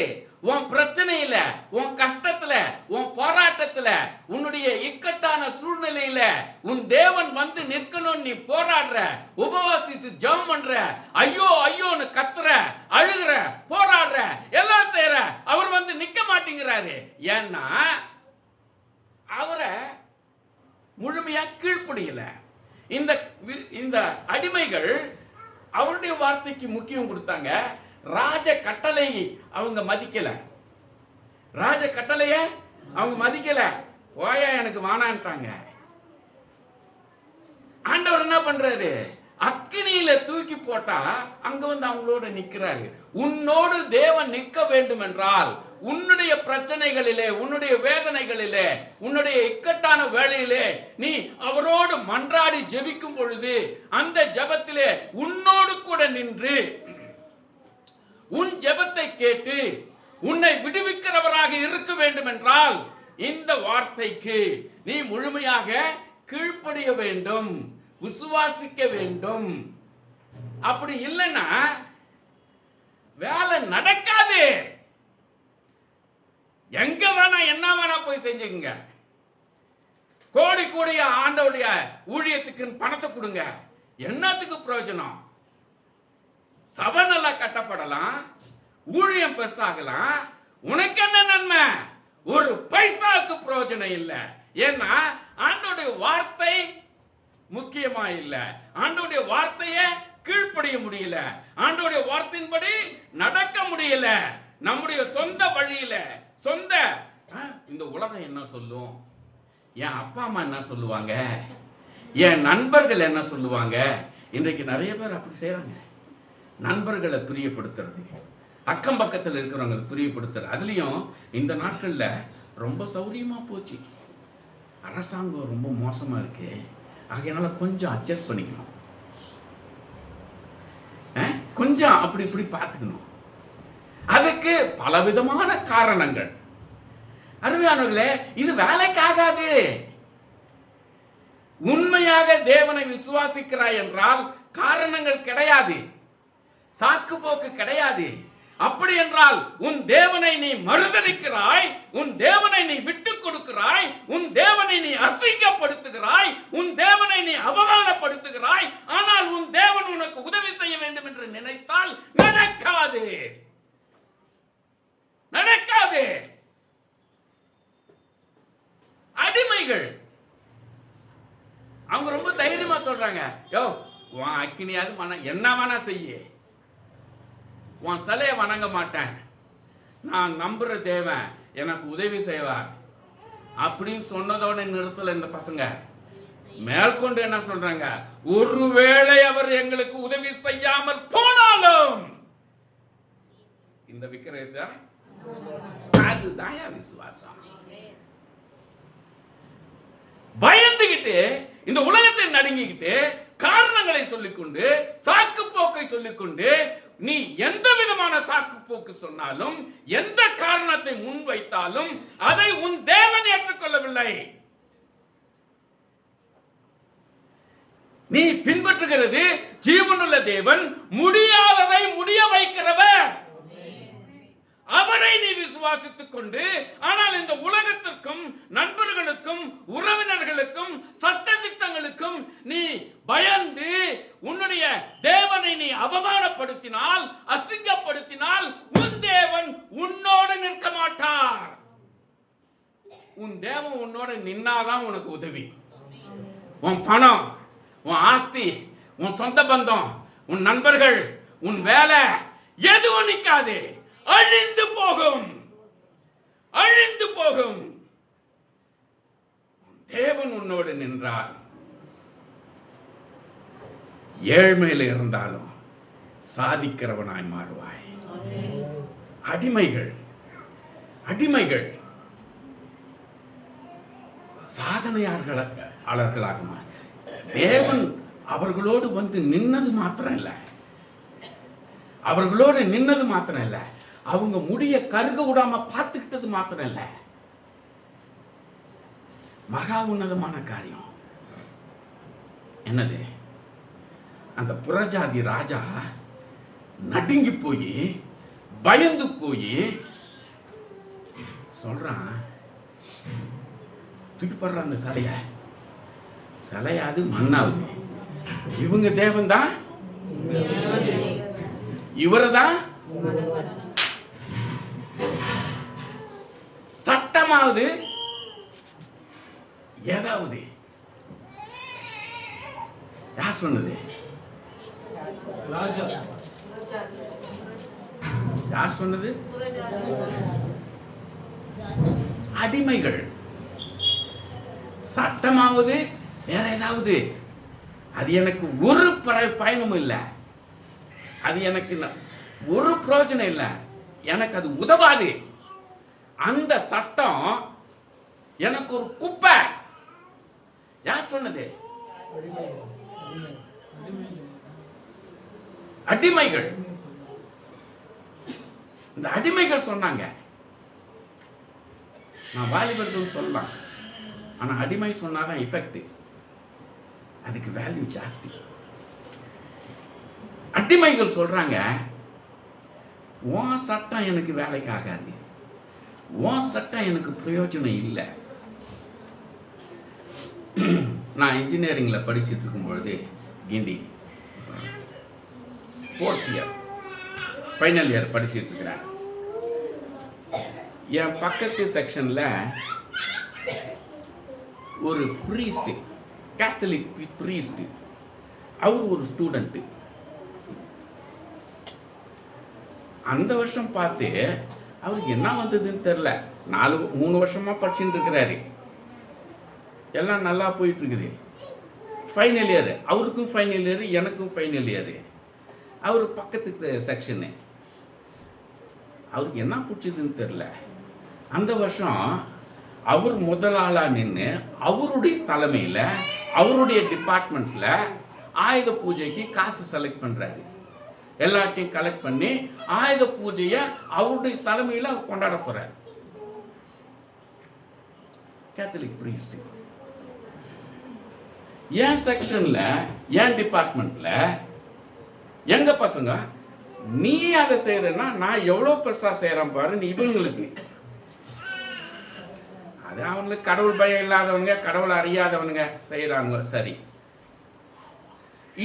உன் பிரச்சனையில, உன் கஷ்டத்துல, உன் போராட்டத்துல, உன்னுடைய இக்கட்டான சூழ்நிலையில உன் தேவன் நிற்கணும். நீ போராடுற, உபவாசித்து ஜெபம் பண்ற, ஐயோ ஐயோன்னு கத்துற, அழுகிற, போராடுற, எல்லாம் செய்யற, அவர் நிக்க மாட்டேங்கிறாரு. ஏன்னா அவரை முழுமையா கீழ்ப்படியல. இந்த அடிமைகள் அவருடைய வார்த்தைக்கு முக்கியம் கொடுத்தாங்க. ராஜ கட்டளை அவங்க மதிக்கல. ராஜ கட்டளைய அவங்க மதிக்கல. ஓயா எனக்கு வானான்ட்டாங்க. ஆண்டவர் என்ன பண்றாரு? அக்கினியில தூக்கி போட்டா அங்க அவங்களோட நிக்கிறாரு. உன்னோடு தேவன் நிற்க வேண்டும் என்றால் உன்னுடைய பிரச்சனைகளிலே, உன்னுடைய வேதனைகளிலே, உன்னுடைய இக்கட்டான வேளையிலே நீ அவரோடு மன்றாடி ஜெபிக்கும் பொழுது அந்த ஜெபத்திலே உன்னோடு கூட நின்று உன் ஜெபத்தை கேட்டு உன்னை விடுவிக்கிறவராக இருக்க வேண்டும் என்றால் இந்த வார்த்தைக்கு நீ முழுமையாக கீழ்ப்படிய வேண்டும், விசுவாசிக்க வேண்டும். அப்படி இல்லைன்னா வேலை நடக்காது. எங்க வேணா என்ன வேணா போய் செஞ்சுங்க. கோடி கோடிய ஆண்டவுடைய ஊழியத்துக்கு பணத்தை கொடுங்க, என்னத்துக்கு பிரயோஜனம்? சபை நல்லா கட்டப்படலாம், ஊழியம் பெருசாகலாம், உனக்கு என்ன நன்மை? ஒரு பைசாவுக்கு பிரயோஜனம் இல்லை. ஏன்னா ஆண்டோடைய வார்த்தை முக்கியமா இல்ல. ஆண்டோடைய வார்த்தையை கீழ்ப்படிய முடியல, ஆண்டோடைய வார்த்தையின்படி நடக்க முடியல. நம்முடைய சொந்த வழியில, சொந்த இந்த உலகம் என்ன சொல்லும், என் அப்பா அம்மா என்ன சொல்லுவாங்க, என் நண்பர்கள் என்ன சொல்லுவாங்க. இன்றைக்கு நிறைய பேர் அப்படி செய்யறாங்க. நண்பர்களை பிரியப்படுத்துறது, அக்கம் பக்கத்தில் இருக்கிறவங்க பிரியப்படுத்துறது. அதுலயும் இந்த நாட்கள்ல ரொம்ப சௌரியமா போச்சு. அரசாங்கம் ரொம்ப மோசமா இருக்கு, ஆகையினால கொஞ்சம் அட்ஜஸ்ட் பண்ணிக்கணும், கொஞ்சம் அப்படி இப்படி பார்த்துக்கணும். அதுக்கு பலவிதமான காரணங்கள். அருமையானவர்களே, இது வேலைக்காகாது. உண்மையாக தேவனை விசுவாசிக்கிறாய் என்றால் காரணங்கள் கிடையாது, சாக்கு போக்கு கிடையாது. அப்படி என்றால் உன் தேவனை நீ மறுதலிக்கிறாய், உன் தேவனை நீ விட்டுக் கொடுக்கிறாய், உன் தேவனை நீ அசிங்கப்படுத்துகிறாய், உன் தேவனை நீ அவமானப்படுத்துகிறாய். ஆனால் உன் தேவன் உனக்கு உதவி செய்ய வேண்டும் என்று நினைத்தால் நடக்காது, நடக்காது. அடிமைகள் அவங்க ரொம்ப தைரியமா சொல்றாங்க, யோ உன் அக்கினியாவது என்ன வேணா செய்ய, உன் சிலையை வணங்க மாட்டேன், நான் நம்புற தேவன் எனக்கு உதவி செய்வார் அப்படின்னு சொன்னதோட நிறுத்தல இந்த பசங்க. மேற்கொண்டு என்ன சொல்றாங்க, ஒருவேளை அவர் எங்களுக்கு உதவி செய்யாமல் போனாலும் இந்த விக்கிரத்தை, அதுதான் விசுவாசம். பயந்துகிட்டு இந்த உலகத்தை நடுங்கிக்கிட்டு காரணங்களை சொல்லிக்கொண்டு சாக்கு போக்கை சொல்லிக்கொண்டு நீ எந்த விதமான சாக்கு போக்கு சொன்னாலும் எந்த காரணத்தை முன்வைத்தாலும் அதை உன் தேவன் ஏற்றுக்கொள்ளவில்லை. நீ பின்பற்றுகிறது ஜீவனுள்ள தேவன், முடியாததை முடிய வைக்கிறவர். அவரை நீ விசுவாசித்துக் கொண்டு, ஆனால் இந்த உலகத்திற்கும் நண்பர்களுக்கும் உறவினர்களுக்கும் சட்ட திட்டங்களுக்கும் நீ பயந்து உன்னுடைய தேவனை நீ அவமானப்படுத்தினால், அசிங்கப்படுத்தினால் உன் தேவன் உன்னோடு நிற்க மாட்டார். உன் தேவன் உன்னோட நின்னாதான் உனக்கு உதவி. உன் பணம், உன் ஆஸ்தி, உன் சொந்த பந்தம், உன் நண்பர்கள், உன் வேலை எதுவும் நிற்காது. அழிந்து போகும், அழிந்து போகும். தேவன் உன்னோடு நின்றார். ஏழ்மையில இருந்தாலும் சாதிக்கிறவனாய் மாறுவாய். அடிமைகள் அடிமைகள் சாதனையாளர்களாக மாறு. தேவன் அவர்களோடு வந்து நின்னது மாத்திரம் இல்லை, அவர்களோடு நின்னது மாத்திரம் இல்லை, அவங்க முடிய கருக விடாம பார்த்துக்கிட்டது மாத்திரம் இல்லை. மகா உன்னதமான காரியம் என்னது? அந்த புறஜாதி ராஜா நடுங்கி போய் பயந்து போய் சொல்றான், தூக்கி போடுறான் அந்த சிலையாது மண்ணாவது. இவங்க தேவன் தான், இவரதான் சட்டமாவது ஏதாவது. யார் சொன்னது? யார் சொன்னது? அடிமைகள். சட்டமாவது வேற ஏதாவது. அது எனக்கு ஒரு பயனும் இல்லை, அது எனக்கு ஒரு பிரயோஜனம் இல்லை, எனக்கு அது உதவாது. அந்த சட்டம் எனக்கு ஒரு குப்பை. யார் சொன்னது? அடிமைகள். இந்த அடிமைகள் சொன்னாங்க. நான் வாலிபர்கள் சொல்லலாம், ஆனா அடிமை சொன்னாதான் எஃபெக்ட், அதுக்கு வேல்யூ ஜாஸ்தி. அடிமைகள் சொல்றாங்க, உன் சட்டம் எனக்கு வேலைக்கு ஆகாது, உன் சட்டம் எனக்கு பிரயோஜனம் இல்லை. நான் இன்ஜினியரிங்ல படிச்சுட்டு இருக்கும் பொழுது கிண்டி 4th இயர் ஃபைனல் இயர் படிச்சுட்டு இருக்கிறேன். என் பக்கத்து செக்ஷன்ல ஒரு ப்ரீஸ்ட், கேத்தலிக் ப்ரீஸ்ட், அவர் ஒரு ஸ்டூடெண்ட். அந்த வருஷம் பார்த்து அவருக்கு என்ன வந்ததுன்னு தெரியல, 3 வருஷமா படிச்சுட்டு இருக்கிறாரு, எல்லாம் நல்லா போயிட்டு இருக்குது. ஃபைனல் இயர், அவருக்கும் ஃபைனல் இயர், எனக்கும் ஃபைனல் இயர். அவர் பக்கத்துக்கு செக்ஷனு, அவருக்கு என்ன பிடிச்சதுன்னு தெரியல. அந்த வருஷம் அவர் முதல் ஆளா நின்று அவருடைய தலைமையில் அவருடைய டிபார்ட்மெண்ட்ல ஆயுத பூஜைக்கு காசு செலக்ட் பண்றாரு. எல்லாத்தையும் கலெக்ட் பண்ணி ஆயுத பூஜையை அவருடைய தலைமையில் அவர் கொண்டாட போறாரு. Catholic priest. என் செக்ஷன்ல, என் டிபார்ட்மெண்ட்ல எங்க பசங்க, நீ அதை செய்யறன்னா நான் எவ்வளவு பெருசா செய்யறேன் பாரு. நீ இவங்களுக்கு அது அவங்களுக்கு கடவுள் பயம் இல்லாதவங்க, கடவுள் அறியாதவனுங்க செய்யறாங்க. சரி,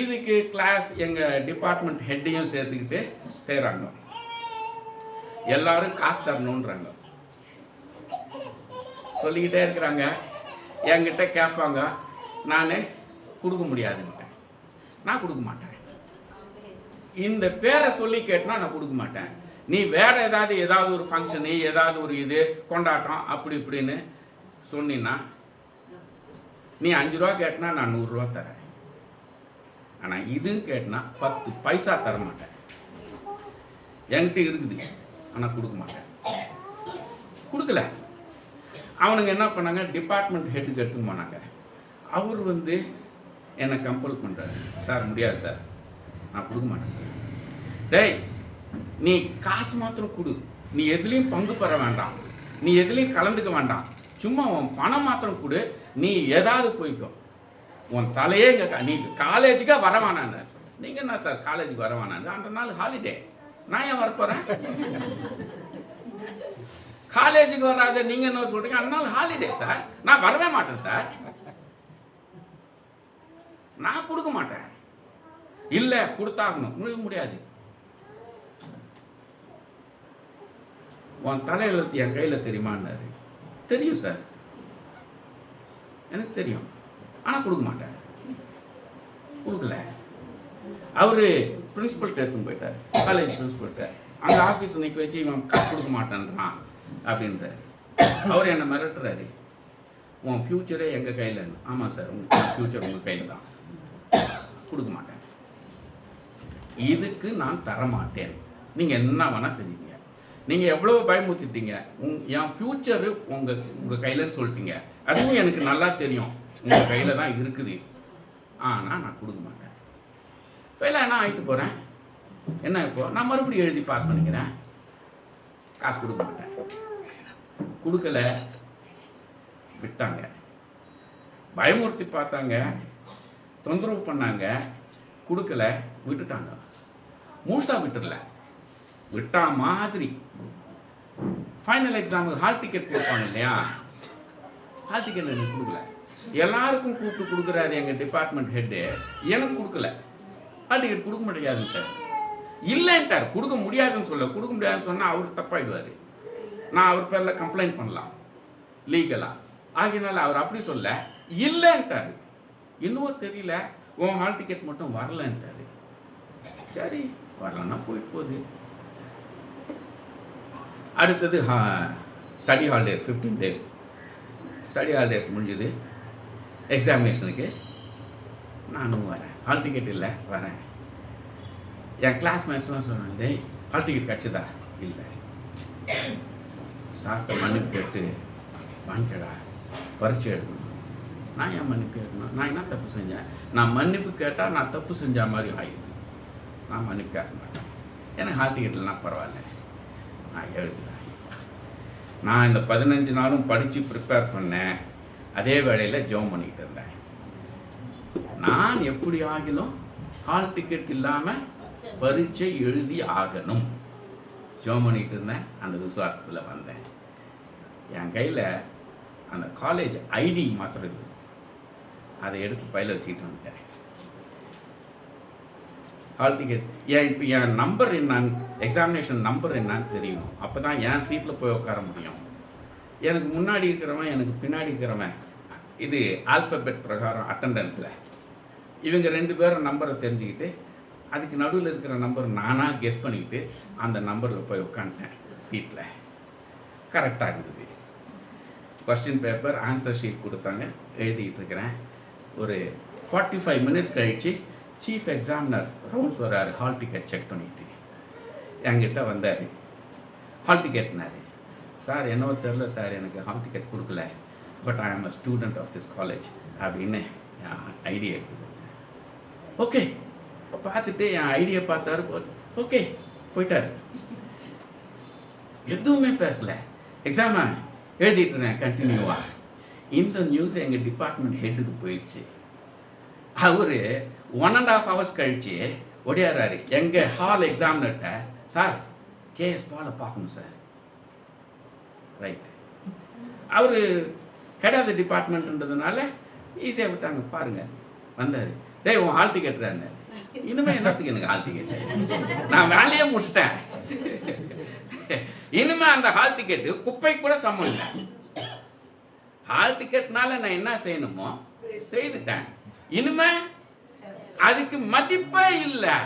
இதுக்கு கிளாஸ் எங்க டிபார்ட்மெண்ட் ஹெட்டையும் சேர்த்துக்கிட்டு செய்யறாங்க. எல்லாரும் காசு தரணும்ன்றாங்க, சொல்லிக்கிட்டே இருக்கிறாங்க. என்கிட்ட கேட்பாங்க, நான் கொடுக்க முடியாதுன்ட்டேன். நான் கொடுக்க மாட்டேன். இந்த பேரை சொல்லி கேட்டனா நான் கொடுக்க மாட்டேன். நீ வேற ஏதாவது ஒரு ஃபங்க்ஷனு, ஏதாவது ஒரு இது கொண்டாட்டம் அப்படி இப்படின்னு சொன்னா, நீ 5 ரூபா கேட்டனா நான் 100 ரூபா தரேன். ஆனா இதுன்னு கேட்டனா 10 பைசா தர மாட்டேன். என்கிட்ட இருக்குது, ஆனா கொடுக்க மாட்டேன். கொடுக்கல. அவனுங்க என்ன பண்ணாங்க, டிபார்ட்மெண்ட் ஹெட்டுக்கு எடுத்துன்னு போனாங்க. அவர் என்னை கம்பல் பண்றாரு, சார் முடியாது சார், நான் கொடுக்க மாட்டேன். டேய், நீ காசு மாத்திரம் கொடு, நீ எதுலையும் பங்கு பெற வேண்டாம், நீ எதுலையும் கலந்துக்க வேண்டாம், சும்மா உன் பணம் மாத்திரம் கொடு, நீ ஏதாவது போய்க்கோ, உன் தலையே நீ காலேஜுக்கா வரவானான்னு. நீங்க என்ன சார் காலேஜுக்கு வரவானான்னு? அந்த நாள் ஹாலிடே, நான் ஏன் வரப்போறேன்? காலேஜுக்கு வராத நீங்க என்ன சொல்றீங்க? அந்த நாள் ஹாலிடே சார், நான் வரவே மாட்டேன் சார், நான் கொடுக்க மாட்டேன். இல்ல கொடுத்தாகணும். முடியாது. உன் தலையெழுத்து என் கையில தெரியுமான்னாரு. தெரியும் சார், எனக்கு தெரியும், ஆனா கொடுக்க மாட்டேன். கொடுக்கல. அவரு பிரின்சிபல்கிட்ட எடுத்துன்னு போயிட்டார், காலேஜ் பிரின்சிபல்கிட்ட. அந்த ஆஃபீஸ் நிற்க வச்சு இவன் காசு கொடுக்க மாட்டேன்றான் அப்படின்ற. அவர் என்னை மிரட்டுறாரு, உன் ஃப்யூச்சரே எங்கள் கையில். ஆமாம் சார், உங்கள் ஃப்யூச்சர் உங்கள் கையில் தான், கொடுக்க மாட்டேன், இதுக்கு நான் தரமாட்டேன், நீங்கள் என்ன வேணால் செஞ்சீங்க, நீங்கள் எவ்வளோ பயமுறுத்திட்டீங்க, என் ஃப்யூச்சரு உங்கள் கையிலன்னு சொல்லிட்டீங்க, அதுவும் எனக்கு நல்லா தெரியும் உங்கள் கையில் தான் இருக்குது, ஆனால் நான் கொடுக்க மாட்டேன். ஃபெயில் நான் ஆகிட்டு போகிறேன், என்ன இப்போ நான் மறுபடியும் எழுதி பாஸ் பண்ணிக்கிறேன், காசு கொடுக்க மாட்டேன். கொடுக்கல, விட்டாங்க, பயமுறுத்தி பார்த்தாங்க, தொந்தரவு பண்ணாங்க, கொடுக்கல, விட்டுட்டாங்க. முழுசா விட்டுடல, விட்டா மாதிரி. ஃபைனல் எக்ஸாமுக்கு ஹால் டிக்கெட் கொடுப்பாங்க இல்லையா, ஹால் டிக்கெட் எனக்கு கொடுக்கல. எல்லாருக்கும் கூப்பிட்டு கொடுக்குறாரு எங்கள் டிபார்ட்மெண்ட் ஹெட்டு, எனக்கு கொடுக்கல. ஹால் டிக்கெட் கொடுக்க முடியாதுன்னு சார், இல்லைன்ட்டார். கொடுக்க முடியாதுன்னு சொல்ல, கொடுக்க முடியாதுன்னு சொன்னால் அவர் தப்பாயிடுவார், நான் அவர் பேரில் கம்ப்ளைண்ட் பண்ணலாம் லீகலாக. ஆகினால அவர் அப்படி சொல்ல, இல்லைன்ட்டார். இன்னும் தெரியல, உன் ஹால் டிக்கெட் மட்டும் வரலன்ட்டார். சரி, வரலன்னா போயிட்டு போகுது. அடுத்தது study holidays, 15 days study holidays முடிஞ்சது. எக்ஸாமினேஷனுக்கு நானும் வரேன், ஹால் டிக்கெட் இல்லை, வரேன். என் கிளாஸ்மேட்ஸ்லாம் சொன்னாங்க, டேய் ஹால் டிக்கெட் கிடச்சதா? இல்லை. சார்ட்ட மன்னிப்பு கேட்டு வாங்கிக்கடா, பரீட்சை எடுக்கணும். நான் ஏன் மன்னிப்பு கேட்கணும்? நான் என்ன தப்பு செஞ்சேன்? நான் மன்னிப்பு கேட்டால் நான் தப்பு செஞ்ச மாதிரி ஆகிடும். நான் மன்னிப்பு கேட்க மாட்டேன், எனக்கு ஹால் டிக்கெட் இல்லைனா பரவாயில்ல, நான் எழுதுறேன். நான் இந்த 15 நாளும் படித்து ப்ரிப்பேர் பண்ணேன், அதே வேளையில் ஜெபம் பண்ணிக்கிட்டு இருந்தேன். நான் எப்படி ஆகிலும் ஹால் டிக்கெட் இல்லாமல் பரீட்சை எழுதி ஆகணும், ஜெபம் பண்ணிக்கிட்டு இருந்தேன். அந்த விசுவாசத்தில் வந்தேன். என் கையில் அந்த காலேஜ் ஐடி மாத்திரம் இருக்குது, அதை எடுத்து பையில் வச்சுக்கிட்டு வந்துட்டேன். ஹால் டிக்கெட் இப்போ என் நம்பர் என்னான்னு, எக்ஸாமினேஷன் நம்பர் என்னான்னு தெரியணும், அப்போ தான் என் சீட்டில் போய் உட்கார முடியும். எனக்கு முன்னாடி இருக்கிறவன், எனக்கு பின்னாடி இருக்கிறவன், இது ஆல்ஃபபெட் பிரகாரம் அட்டண்டன்ஸில் இவங்க 2 பேரும் நம்பரை தெரிஞ்சுக்கிட்டு, அதுக்கு நடுவில் இருக்கிற நம்பர் நானாக கெஸ் பண்ணிக்கிட்டு அந்த நம்பரில் போய் உட்காந்துட்டேன் சீட்டில். கரெக்டாக இருந்தது. கொஸ்டின் பேப்பர், ஆன்சர் ஷீட் கொடுத்தாங்க, எழுதிக்கிட்டு இருக்கிறேன். ஒரு 45 minutes கழித்து சீஃப் எக்ஸாமினர் ரவுண்ட்ஸ் வர்றாரு, ஹால் டிக்கெட் செக் பண்ணிட்டு என்கிட்ட வந்தார். ஹால் டிக்கெட்னாரு. சார் என்னவோ தெரில சார், எனக்கு ஹால் டிக்கெட் கொடுக்கல, but I am a student of this college அப்படின்னு என் ஐடியா எடுத்துக்கோங்க. ஓகே, பார்த்துட்டு என் ஐடியா பார்த்தாரு, ஓகே போயிட்டார். எதுவுமே பேசலை, எக்ஸாமை எழுதிட்டு இருந்தேன் கண்டினியூவா. இந்த நியூஸ் எங்கள் டிபார்ட்மெண்ட் ஹெட்டுக்கு போயிடுச்சு. அவர் 1.5 hours கழிச்சு ஒடியாராரு எங்கள் ஹால் எக்ஸாமினர்கிட்ட, சார் கேஎஸ் பாலை பார்க்கணும் சார். ரைட், அவர் ஹெட் ஆஃப் த டிபார்ட்மெண்ட்ன்றதுனால ஈஸியாக விட்டாங்க. பாருங்க, வந்தார். டேய் உன் ஹால் டிக்கெட்றாங்க. இனிமேல் என்னத்துக்கு எனக்கு ஹால் டிக்கெட்? நான் வேலையே முடிச்சிட்டேன். இனிமே அந்த ஹால் டிக்கெட்டு குப்பை கூட சமம் இல்லை. ஹால் டிக்கெட்னால நான் என்ன செய்யணுமோ செய்துட்டேன், இனிமே அதுக்கு மதிப்பே இல்லை.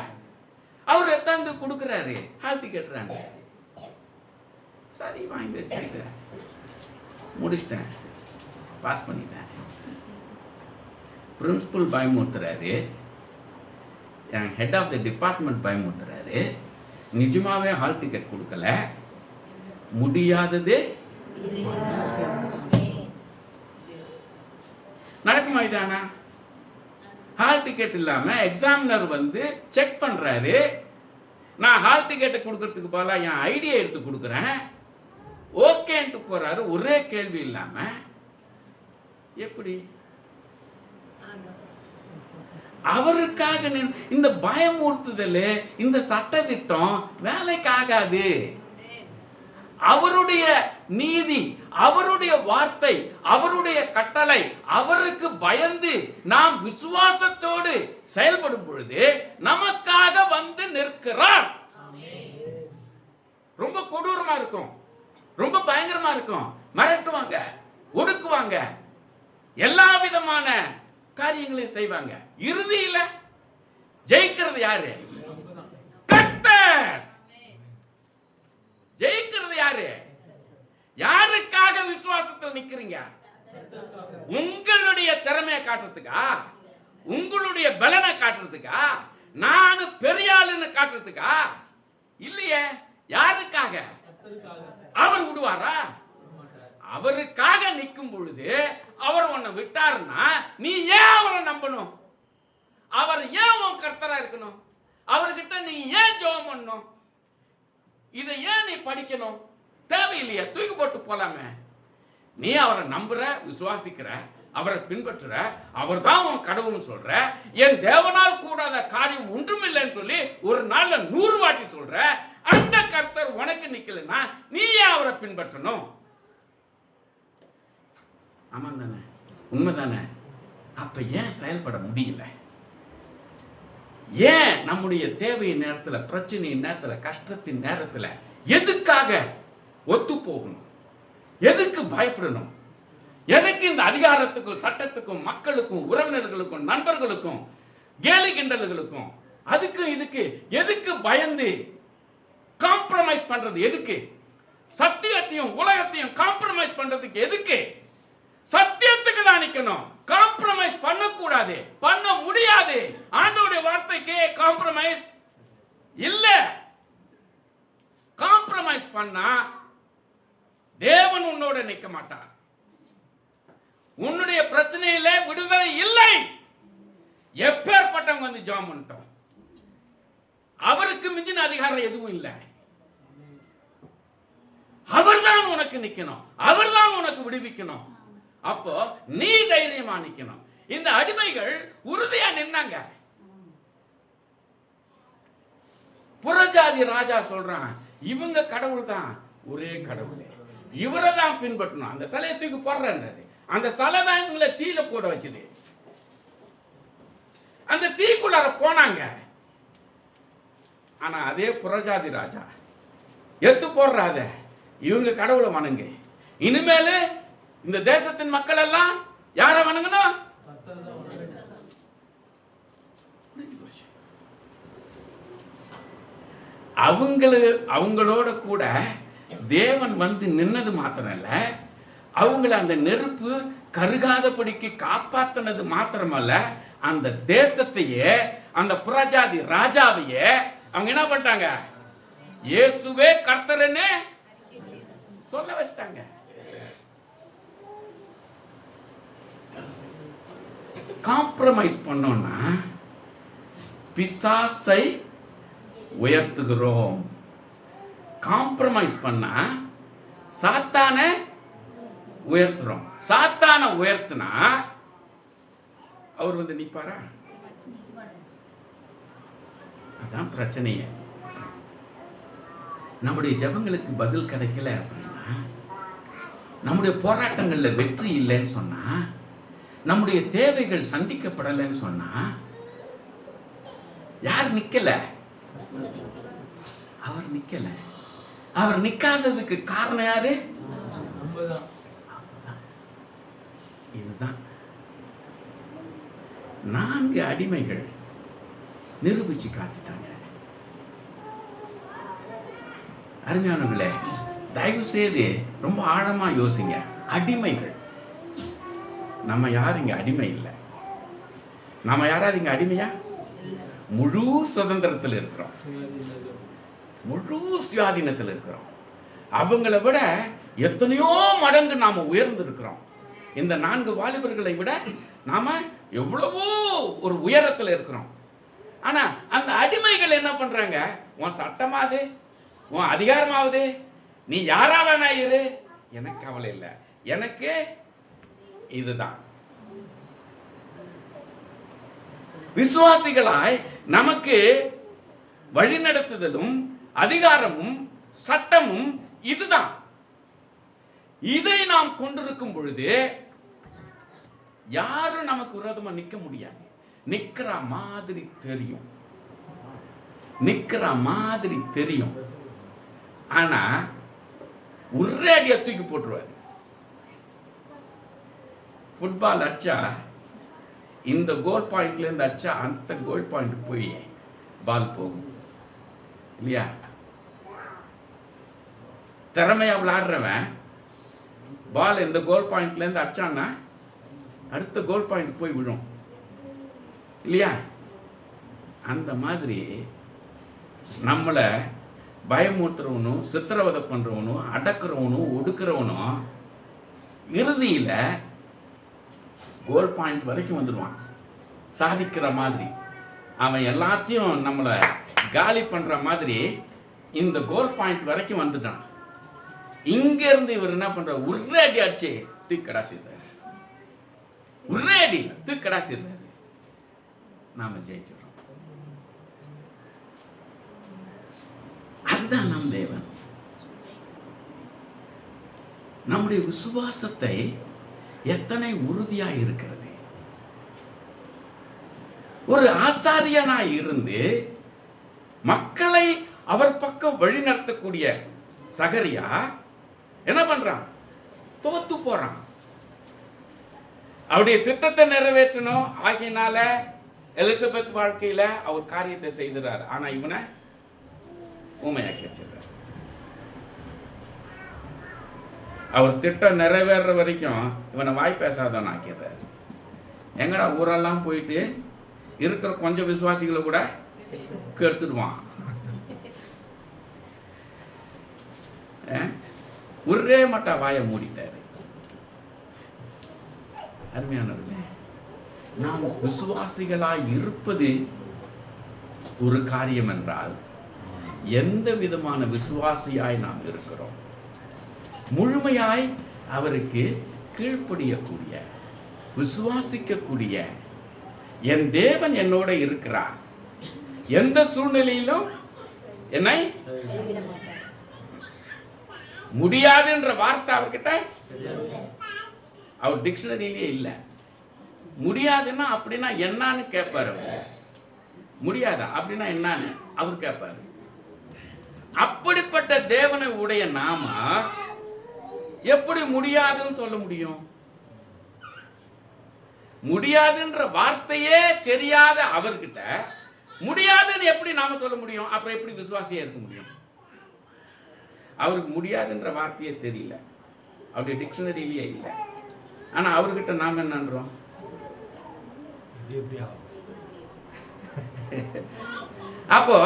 அவர் எத்தாந்து கொடுக்குறாரு, ஹால் டிக்கெட்றாங்க. சரி வாங்கி வச்சுக்கிட்டு முடிச்சிட்டேன், பாஸ் பண்ணிட்டேன். பிரின்சிபல் பயமுறுத்துறாரு, என் ஹெட் ஆஃப் த டிபார்ட்மெண்ட் பயமுறுத்துறாரு. நிஜமாவே ஹால் டிக்கெட் கொடுக்கல, முடியாதது நடக்குமா? இதானா? ஹால் டிக்கெட் இல்லாம எக்ஸாமினர் வந்து செக் பண்றாரு. நான் ஹால் டிக்கெட்டை கொடுக்கறதுக்கு பதிலாக என் ஐடியா எடுத்து கொடுக்குறேன், ஓகேன்ட்டு போறாரு, ஒரே கேள்வி இல்லாம. எப்படி? அவருக்காக இந்த பயமுறுத்துதல், இந்த சட்டத்திட்டம் வேலைக்கு ஆகாது. அவருடைய நீதி, அவருடைய வார்த்தை, அவருடைய கட்டளை, அவருக்கு பயந்து நாம் விசுவாசத்தோடு செயல்படும் பொழுது நமக்காக வந்து நிற்கிறார். ரொம்ப கொடூரமா இருக்கும், ரொம்ப பயங்கரமா இருக்கும். மிரட்டுவாங்க, ஒடுக்குவாங்க, எல்லா விதமான காரியங்களையும் செய்வாங்க. இறுதியில ஜெயிக்கிறது யாரு? கர்த்தர். ஜெயிக்கிறது யாரு? யாருக்காக விசுவாசத்தில் நிக்கிறீங்க? உங்களுடைய திறமையை காட்டுறதுக்கா? உங்களுடைய பலனை காட்டுறதுக்கா? நான் பெரிய ஆளுன்னு காட்டுறதுக்கா? இல்லையே. யாருக்காக? அவர் விடுவாரா? அவருக்காக நிற்கும் பொழுது அவர் உன்னை விட்டாருன்னா நீ ஏன் அவரை நம்பணும்? அவர் ஏன் உன் கர்த்தரா இருக்கணும்? அவர்கிட்ட நீ ஏன் ஜெபம் பண்ணணும்? இதை ஏன் நீ படிக்கணும்? தேவையில்லையா? தூக்கி போட்டு போலாமே. நீ அவரை நம்புற, விசுவாசிக்கிற, அவரை பின்பற்றுற, அவர் தான் உன் கடவுள்னு சொல்ற, என் தேவனால் கூடாத காரியம் ஒன்றும் இல்லைன்னு சொல்லி ஒரு நாள்ல 100 வாட்டி சொல்ற. அந்த கர்த்தர் உனக்கு நிக்கலன்னா நீ ஏன் அவரை பின்பற்றணும்? ஆமா தானே? உண்மைதானே? அப்ப ஏன் செயல்பட முடியல? ஏன் நம்முடைய தேவை நேரத்துல, பிரச்சனை நேரத்துல, கஷ்டத்தின் நேரத்துல எதுக்காக ஒத்து போகணும்? எதுக்கு பயப்படணும்? எதுக்கு இந்த அதிகாரத்துக்கும் சட்டத்துக்கும் மக்களுக்கும் உறவினர்களுக்கும் நண்பர்களுக்கும் கேலி கிண்டல்களுக்கும் அதுக்கும் இதுக்கு எதுக்கு பயந்து காம்ப்ரமைஸ் பண்றது? எதுக்கு? சத்தியத்தையும் உலகத்தையும் காம்ப்ரமைஸ் பண்றதுக்கு எதுக்கு? சத்தியத்துக்கு தான் நிக்கணும். காம்ப்ரமைஸ் பண்ணக்கூடாது, பண்ண முடியாது. ஆண்டவருடைய வார்த்தைக்கு காம்ப்ரமைஸ் இல்ல. காம்ப்ரமைஸ் பண்ணா தேவன் உன்னோட நிக்க மாட்டார். உன்னுடைய பிரச்சனையில விடுதலை இல்லை. எப்பேற்பட்டவங்க வந்து ஜெபம் பண்ணிட்டோம். அவருக்கு மிஞ்சின அதிகாரம் எதுவும் இல்லை. அவர்தான் உனக்கு நிக்கணும், அவர்தான் உனக்கு விடுவிக்கணும். அப்போ நீ தைரியமா நிக்கணும். இந்த அடிமைகள் உறுதியா நின்னாங்க. புறஜாதி ராஜா சொல்றான், இவங்க கடவுள் தான், ஒரே கடவுள், இவரை தான் பின்பற்றணும். அந்த சிலையை தூக்கி போடுறது, அந்த சிலை தான் இவங்களை தீயில போட வச்சுது. அந்த தீக்குள்ளார போனாங்க. ஆனா அதே புறஜாதி ராஜா எத்து போடுறாத, இவங்க கடவுளை வணங்கு. இனிமேல் இந்த தேசத்தின் மக்கள் எல்லாம் யார வணங்கணும்? அவங்களோட கூட தேவன் வந்து நின்னது மாத்திரம் இல்ல, அவங்கள அந்த நெருப்பு கருகாதபடிக்கு காப்பாத்தினது மாத்திரமல்ல, அந்த தேசத்தையே, அந்த புறஜாதி ராஜாவையே அவங்க என்ன பண்ணிட்டாங்க? இயேசுவே கர்த்தர்னு சொல்ல வச்சிட்டாங்க. காம்ப்ரமைஸ் பண்ணோம்னா பிசாசை உயர்த்துகிறோம். காம்ப்ரமைஸ் பண்ணா சாத்தானை உயர்த்துறோம். சாத்தானை உயர்த்தினா அவர் வந்து நிப்பாரா? அதான் பிரச்சனையே. நம்முடைய ஜெபங்களுக்கு பதில் கிடைக்கல அப்படின்னா, நம்முடைய போராட்டங்கள்ல வெற்றி இல்லைன்னு சொன்னா, நம்முடைய தேவைகள் சந்திக்கப்படலைன்னு சொன்னா, யார் நிக்கல? அவர் நிக்கல. அவர் நிக்காததுக்கு காரணம் யாரு? இதுதான் 4 அடிமைகள் நிரூபிச்சு காட்டிட்டாங்க. அருமையானவர்களே, தயவு செய்து ரொம்ப ஆழமா யோசிங்க. அடிமைகள். நம்ம யாரும் இங்க அடிமை இல்லை. நாம யாராவது இங்க அடிமையா? முழு சுதந்திரத்தில் இருக்கிறோம், முழு சுயாதீனத்தில் இருக்கிறோம். அவங்கள விட எத்தனையோ மடங்கு நாம உயர்ந்து இருக்கிறோம். இந்த 4 வாலிபர்களை விட நாம எவ்வளவோ ஒரு உயரத்தில் இருக்கிறோம். ஆனா அந்த அடிமைகள் என்ன பண்றாங்க? உன் சட்டமாவது, உன் அதிகாரமாவது, நீ யாரா வேணா இரு, எனக்கு கவலை இல்லை, எனக்கு இதுதான். விசுவாசிகளாய் நமக்கு வழிநடத்துதலும் அதிகாரமும் சட்டமும் இதுதான். இதை நாம் கொண்டிருக்கும் பொழுது யாரும் நமக்கு விரோதமா நிக்க முடியாது. நிக்கிற மாதிரி தெரியும், நிக்கிற மாதிரி தெரியும். ஆனா ஒரே அடியா தூக்கி போட்டுருவாரு. ஃபுட்பால் அடிச்சா இந்த கோல் பாயிண்ட்லேருந்து அடிச்சா அந்த கோல் பாயிண்ட் போய் பால் போகும் இல்லையா? திறமையா விளையாடுறவன் பால் இந்த கோல் பாயிண்ட்லேருந்து அடிச்சான்னா அடுத்த கோல் பாயிண்ட் போய் விழும் இல்லையா? அந்த மாதிரி நம்மளை பயமுறுத்துறவனும் சித்திரவதை பண்றவனும் அடக்குறவனும் ஒடுக்குறவனும் இறுதியில கோல் பாயிண்ட் வரைக்கும் வந்துடுவான். சாதிக்கிற மாதிரி அவன் எல்லாத்தையும் நம்மளை காலி பண்ற மாதிரி இந்த கோல் பாயிண்ட் வரைக்கும் வந்துட்டான். இங்க இருந்து இவர் என்ன பண்ற, ஒரே அடி அடிச்சு தூக்கடா செய்றாரு, ஒரே அடி தூக்கடா செய்றாரு, நாம ஜெயிச்சிடறோம். அதுதான் நம் தேவன். நம்முடைய விசுவாசத்தை எத்தனை உறுதியா இருக்கிறது. ஒரு ஆசாரியனாய் இருந்து மக்களை அவர் பக்கம் வழி நடத்தக்கூடிய சகரியா என்ன பண்றான், தோத்து போறான். அவருடைய சித்தத்தை நிறைவேற்றணும் ஆகியனால எலிசபெத் வாழ்க்கையில அவர் காரியத்தை செய்கிறார். ஆனா இவனை ஊமையாக்கி வச்சிருக்கார். அவர் திட்டம் நிறைவேற வரைக்கும் இவனை வாய் பேசாதவன் ஆக்கிறார். எங்கடா ஊரெல்லாம் போயிட்டு இருக்கிற கொஞ்சம் விசுவாசிகளை கூட கெடுத்துடுவான். ஒரே மட்டா வாயை மூடிட்டாரு. அருமையானவர்களே, நாம் விசுவாசிகளாய் இருப்பது ஒரு காரியம் என்றால் எந்த விதமான விசுவாசியாய் நாம் இருக்கிறோம், முழுமையாய் அவருக்கு கீழ்ப்படியக்கூடிய விசுவாசிக்கக்கூடிய என் தேவன் என்னோட இருக்கிறார், எந்த சூழ்நிலையிலும் என்னை முடியாதுன்ற வார்த்தை அவர்கிட்ட அவர் டிக்ஷனரியிலே இல்லை. முடியாதுன்னா அப்படின்னா என்னன்னு கேட்பாரு. முடியாதா அப்படின்னா என்னன்னு அவர் கேட்பாரு. அப்படிப்பட்ட தேவனை உடைய நாம எப்படி முடியாதுன்னு சொல்ல முடியும்? முடியாதுன்ற வார்த்தையே தெரியாத அவர்கிட்ட முடியாதுன்னு எப்படி நாம சொல்ல முடியும்? அப்புறம் எப்படி விசுவாசியா இருக்க முடியும்? அவருக்கு முடியாதுன்ற வார்த்தையே தெரியல, அவருடைய டிக்ஷனரியிலேயே இல்லை. ஆனா அவர்கிட்ட நாம என்னன்றோம், அப்போ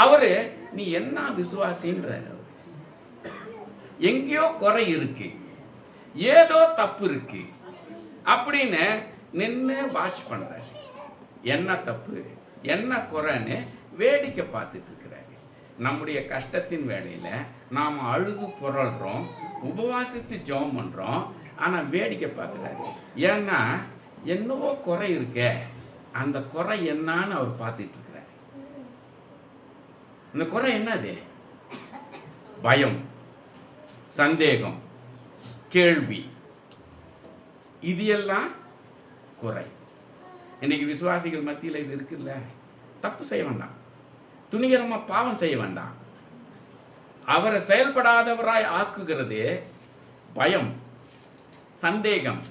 அவரு நீ என்ன விசுவாசின்ற, எங்கேயோ குறை இருக்கு, ஏதோ தப்பு இருக்கு அப்படின்னு நின்று வாட்ச் பண்ற. என்ன தப்பு என்ன குறைன்னு வேடிக்கை பார்த்துட்டு இருக்கிறாரு. நம்முடைய கஷ்டத்தின் வேளையில நாம் அழுது புரள்றோம், உபவாசித்து ஜெபம் பண்றோம், ஆனா வேடிக்கை பார்க்கிறாரு. ஏன்னா என்னவோ குறை இருக்க, அந்த குறை என்னன்னு அவர் பார்த்துட்டு இருக்கிறார். இந்த குறை என்னது? பயம், சந்தேகம், கேள்வி, இது எல்லாம் குறை. இன்னைக்கு விசுவாசிகள் மத்தியில் இது இருக்குல்ல. தப்பு செய்ய வேண்டாம், துணிகரமா பாவம் செய்ய வேண்டாம். அவரை செயல்படாதவராய் ஆக்குகிறது பயம், சந்தேகம்,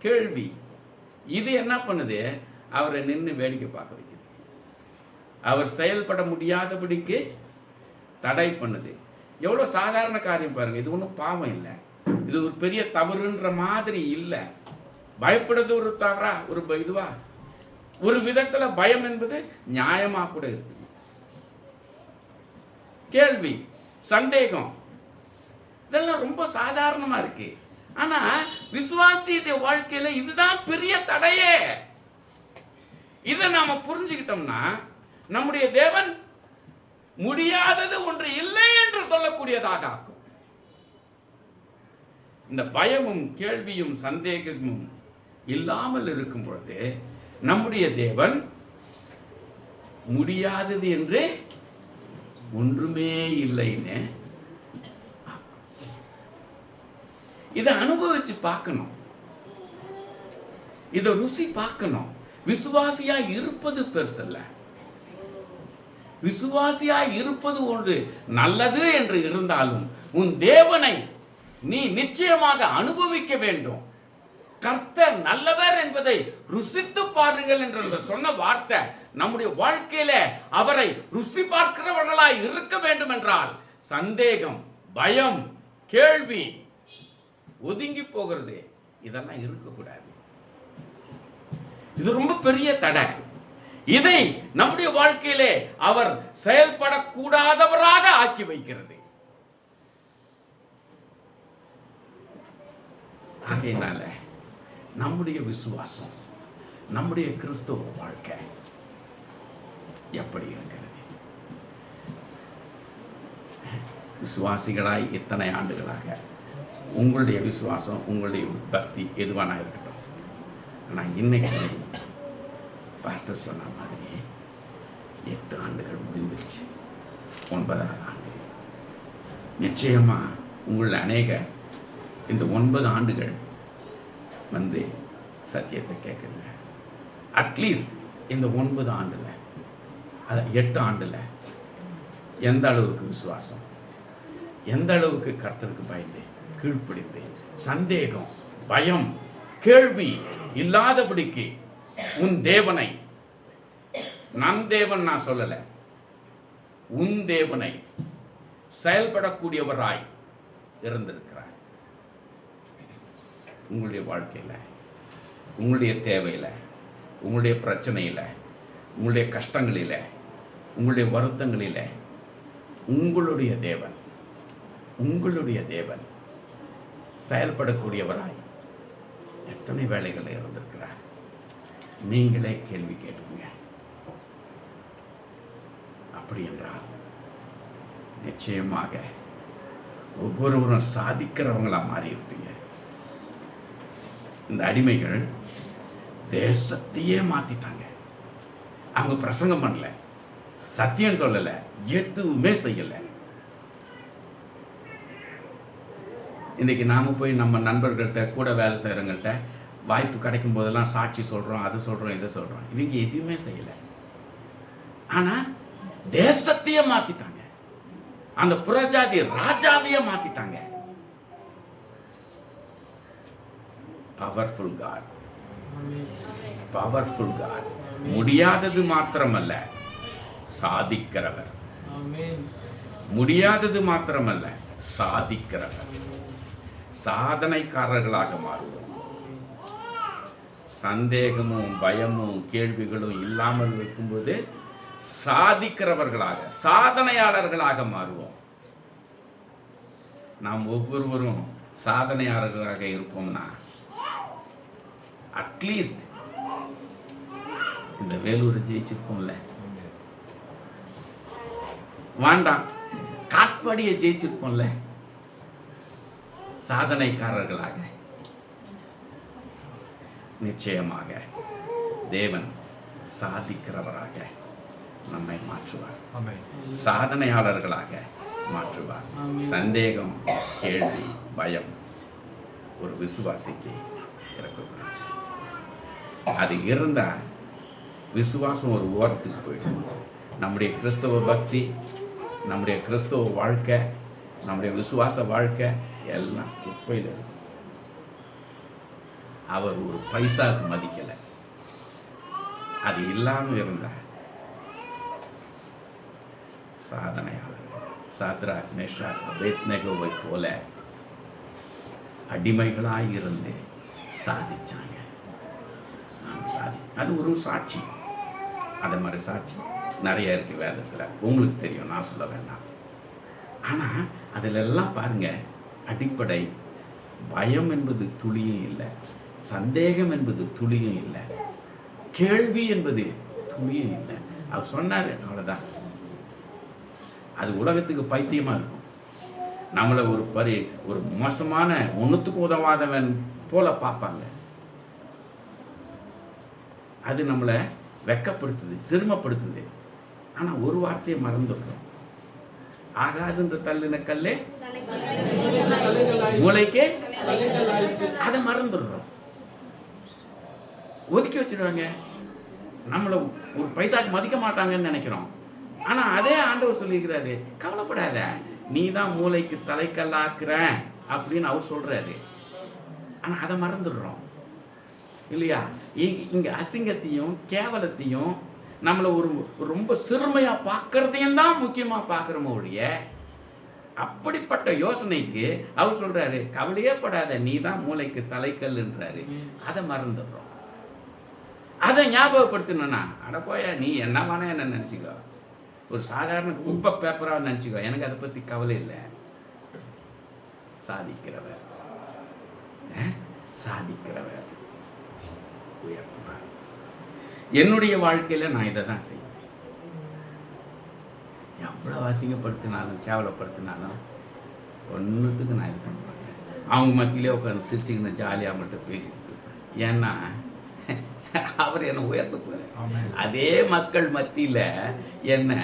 கேள்வி. இது என்ன பண்ணுது? அவரை நின்று வேடிக்கை பார்க்க வைக்குது. அவர் செயல்பட முடியாதபடிக்கு தடை பண்ணுது. எவ்வளவு சாதாரண காரியம் பாருங்க. இது ஒன்றும் பாவம் இல்லை, இது ஒரு பெரிய தவறுன்ற மாதிரி இல்லை. பயப்படுறது ஒரு தவறா, ஒரு இதுவா? ஒரு விதத்துல பயம் என்பது நியாயமா கூட இருக்கு. கேள்வி, சந்தேகம், இதெல்லாம் ரொம்ப சாதாரணமா இருக்கு. ஆனா விசுவாசிய வாழ்க்கையில இதுதான் பெரிய தடையே. இதை நாம புரிஞ்சுக்கிட்டோம்னா நம்முடைய தேவன் முடியாதது ஒன்று இல்லை என்று சொல்லக்கூடியதாக ஆக்கும். இந்த பயமும் கேள்வியும் சந்தேகமும் இல்லாமல் இருக்கும் பொழுது நம்முடைய தேவன் முடியாதது என்று ஒன்றுமே இல்லைன்னு இதை அனுபவிச்சு பார்க்கணும், இதை ருசி பார்க்கணும். விசுவாசியா இருப்பது பெருசல்ல, விசுவாசியா இருப்பது ஒன்று நல்லது என்று இருந்தாலும் உன் தேவனை நீ நிச்சயமாக அனுபவிக்க வேண்டும். கர்த்தர் நல்லவர் என்பதை ருசித்து பாருங்கள் என்ற அந்த சொன்ன வார்த்தை நம்முடைய வாழ்க்கையில அவரை ருசி பார்க்கிறவர்களாய் இருக்க வேண்டும் என்றால் சந்தேகம், பயம், கேள்வி ஒதுங்கி போகிறது, இதெல்லாம் இருக்கக்கூடாது. இது ரொம்ப பெரிய தடை. இதை நம்முடைய வாழ்க்கையிலே அவர் செயல்படக்கூடாதவராக ஆக்கி வைக்கிறது. ஆகையினால நம்முடைய விசுவாசம், நம்முடைய கிறிஸ்துவ வாழ்க்கை எப்படி இருக்கிறது? விசுவாசிகளாய் இத்தனை ஆண்டுகளாக உங்களுடைய விசுவாசம், உங்களுடைய பக்தி எதுவானா இருக்கட்டும், ஆனால் இன்னைக்கு பாஸ்டர் சொன்ன மாதிரி 8 ஆண்டுகள் முடிந்துருச்சு, 9வது ஆண்டு. நிச்சயமா உங்களில் அநேக இந்த 9 ஆண்டுகள் வந்து சத்தியத்தை கேட்குங்க. அட்லீஸ்ட் இந்த 9 ஆண்டுல, 8 ஆண்டுல எந்த அளவுக்கு விசுவாசம், எந்த அளவுக்கு கர்த்தருக்கு பயந்து கீழ்ப்படிந்து சந்தேகம், பயம், கேள்வி இல்லாதபடிக்கு உன் தேவனை, நம் தேவன் நான் சொல்லல, உன் தேவனை செயல்படக்கூடியவராய் இருந்திருக்கிறார். உங்களுடைய வாழ்க்கையில, உங்களுடைய தேவையில, உங்களுடைய பிரச்சனையில, உங்களுடைய கஷ்டங்களில, உங்களுடைய வருத்தங்களில உங்களுடைய தேவன், உங்களுடைய தேவன் செயல்படக்கூடியவராய் எத்தனை வேலைகள் இருந்திருக்கிறார். நீங்களே கேள்வி கேட்டுங்க. அப்படி என்றால் நிச்சயமாக ஒவ்வொருவரும் சாதிக்கிறவங்களா மாறி இருப்பீங்க. இந்த அடிமைகள் தேசத்தையே மாத்திட்டாங்க. அவங்க பிரசங்கம் பண்ணல, சத்தியம் சொல்லல, எதுவுமே செய்யல. இன்னைக்கு நாம போய் நம்ம நண்பர்கள்ட்ட, கூட வேலை செய்கிறவங்கள்ட்ட வாய்ப்பு கிடைக்கும் போதெல்லாம் சாட்சி சொல்றோம், அது சொல்றோம், இதை சொல்றோம். இவங்க எதுவுமே செய்யல. ஆனா தேசத்தையே மாத்திட்டாங்க. அந்த புறஜாதி ராஜாவையே மாத்திட்டாங்க. Powerful God, powerful God. முடியாதது மாத்திரமல்ல, சாதிக்கிறவர். முடியாதது மாத்திரமல்ல, சாதிக்கிறவர். சாதனைக்காரர்களாக மாறுவோம். சந்தேகமும் பயமும் கேள்விகளும் இல்லாமல் இருக்கும்போது சாதிக்கிறவர்களாக, சாதனையாளர்களாக மாறுவோம். நாம் ஒவ்வொருவரும் சாதனையாளர்களாக இருப்போம்னா அட்லீஸ்ட் இந்த வேலூரை ஜெயிச்சிருப்போம்ல, வேண்டாம் காட்பாடியை ஜெயிச்சிருப்போம்ல. சாதனைக்காரர்களாக நிச்சயமாக தேவன் சாதிக்கிறவராக நம்மை மாற்றுவார். சாதனையாளர்களாக மாற்றுவார். சந்தேகம், கேள்வி, பயம் ஒரு விசுவாசிக்கு இருக்கக்கூடாது. அது இருந்தால் விசுவாசம் ஒரு ஓரத்துக்கு போயிடும். நம்முடைய கிறிஸ்தவ பக்தி, நம்முடைய கிறிஸ்தவ வாழ்க்கை, நம்முடைய விசுவாச வாழ்க்கை எல்லாம் குப்பையில் இருக்கும். அவர் ஒரு பைசாக்கு மதிக்கலை. அது இல்லாமல் இருந்தார். சாதனையாளர்கள் சாத்ராக், மேஷாக், அபேத்நேகோவை போல அடிமைகளாக இருந்து சாதிச்சாங்க. அது ஒரு சாட்சி. அது மாதிரி சாட்சி நிறைய இருக்கு வேதத்தில். உங்களுக்கு தெரியும், நான் சொல்ல வேண்டாம். ஆனால் அதிலெல்லாம் பாருங்க, அடிப்படை பயம் என்பது துளியும் இல்லை, சந்தேகம் என்பது துளியும் இல்லை, கேள்வி என்பது துளியும் இல்லை. அவர் சொன்னார், அவ்வளோதான். அது உலகத்துக்கு பைத்தியமா இருக்கும். நம்மளை ஒரு மோசமான, ஒன்றுத்துக்கு உதவாதவன் போல பார்ப்பாங்க. அது நம்மளை வெக்கப்படுத்துது, சிறுமப்படுத்துது. ஆனால் ஒரு வார்த்தையை மறந்துடுறோம். ஆகாதுன்ற தள்ளின கல்லே மூளைக்கு, அதை மறந்துடுறோம், ஒதுக்கி வச்சிருவாங்க. நம்மளை ஒரு பைசாக்கு மதிக்க மாட்டாங்கன்னு நினைக்கிறோம். ஆனா அதே ஆண்டவர் சொல்லியிருக்கிறாரு, கவலைப்படாத, நீ தான் மூளைக்கு தலைக்கல்லாக்குற அப்படின்னு அவர் சொல்றாரு. ஆனா அதை மறந்துடுறோம். இல்லையா? இங்க அசிங்கத்தையும் கேவலத்தையும் நம்மளை ஒரு ரொம்ப சிறுமையா பார்க்கறதையும் தான் முக்கியமா பார்க்குறோமோ ஒழிய, அப்படிப்பட்ட யோசனைக்கு அவர் சொல்றாரு, கவலையே படாத, நீ தான் மூளைக்கு தலைக்கல்ன்றாரு. அதை மறந்துடுறோம். அதை ஞாபகப்படுத்தணும்னா, அட போயா நீ என்னவானா என்ன நினச்சிக்கோ, ஒரு சாதாரண குப்பை பேப்பராக நினச்சிக்கோ, எனக்கு அதை பற்றி கவலை இல்லை. சாதிக்கிறவர் சாதிக்கிறவர் உயர்த்துவார். என்னுடைய வாழ்க்கையில் நான் இதை தான் செய்வேன். எவ்வளோ அசிங்கப்படுத்தினாலும் கேவலப்படுத்தினாலும் ஒன்றுத்துக்கு நான் இது பண்ண மாட்டேன். அவங்க மத்தியிலே உட்காந்து சிரிச்சுக்கின்னு ஜாலியாக மட்டும் பேசிட்டு இருப்பேன். ஏன்னா அவர் என்னை உயர்த்த போகிறார். அதே மக்கள் மத்தியில் என்னை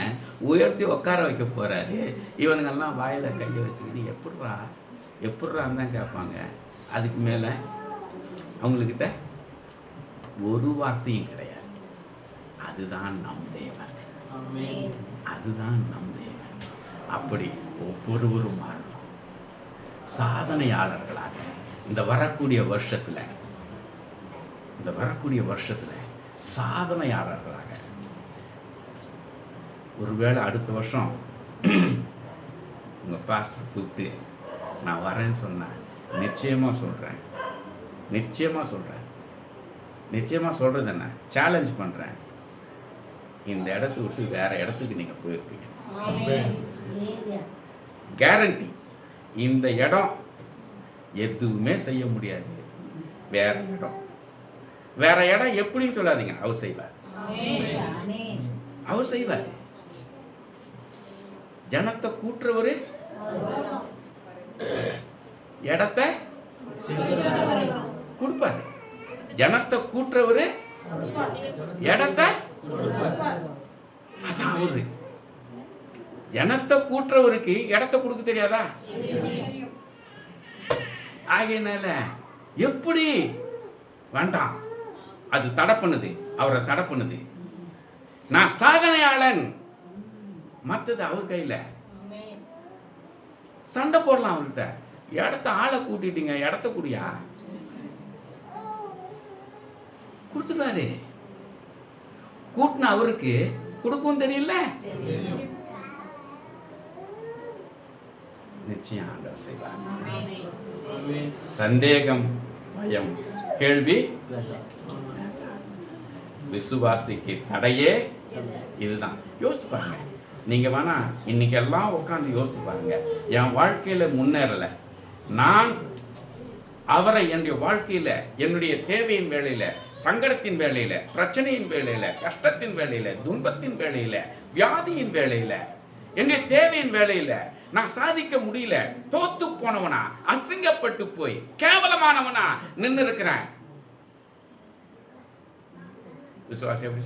உயர்த்தி உட்கார வைக்க போகிறாரு. இவனுங்கெல்லாம் வாயில் கையை வச்சுக்கிட்டு எப்பட்றான்னு தான் கேட்பாங்க. அதுக்கு மேலே அவங்கக்கிட்ட ஒரு வார்த்தையும் கிடையாது. அதுதான் நம் தேவன், அதுதான் நம் தேவன். அப்படி ஒவ்வொருவரும் மாறணும் சாதனையாளர்களாக. இந்த வரக்கூடிய வருஷத்துல சாதனையாளர்களாக. ஒருவேளை அடுத்த வருஷம் உங்கள் பாஸ்டர் கூப்பிட்டு நான் வரேன்னு சொன்னேன், நிச்சயமாக சொல்கிறது என்ன, சேலஞ்ச் பண்ணுறேன், இந்த இடத்த விட்டு வேற இடத்துக்கு நீங்கள் போயிருப்பீங்க. கேரண்டி. இந்த இடம் எதுவுமே செய்ய முடியாது. வேற இடம் எப்படின்னு சொல்லாதீங்க, அவர் செய்வார். ஜனத்தை கூட்டுறவரு, இடத்தை கொடுப்பாரு. ஜனத்தை கூட்டுறவரு, இடத்தை அதான் அவரு. ஜனத்தை கூட்டுறவருக்கு இடத்தை கொடுக்க தெரியாதா? ஆகையினால எப்படி வேண்டாம், அது தடை பண்ணுது, அவரை தடை பண்ணுது. நான் சாதனையாளன், மற்றது அவர் கையில. சண்டை போடலாம் அவர்கிட்ட. இடத்த ஆளை கூட்டிட்டீங்க, இடத்த குடியா கொடுத்துருவாரு. கூட்டின அவருக்கு கொடுக்கும் தெரியல. நிச்சயம் ஆண்டவர் செய்வார். சந்தேகம், பயம், கேள்வி விசுவாசிக்கு தடையே இதுதான். யோசித்து பாருங்க. நீங்க வேணா இன்னைக்கு எல்லாம் உட்காந்து யோசித்து பாருங்க. என் வாழ்க்கையில முன்னேறல, நான் அவரை என்னுடைய வாழ்க்கையில, என்னுடைய தேவையின் வேளையில, சங்கடத்தின் வேளையில, பிரச்சனையின் வேளையில, கஷ்டத்தின் வேளையில, துன்பத்தின் வேளையில, வியாதியின் வேளையில, என்னுடைய தேவையின் வேளையில நான் சாதிக்க முடியல, தோத்து போனவனா, அசிங்கப்பட்டு போய் கேவலமானவனா நின்று இருக்கிறேன். விசுவாசி அப்படி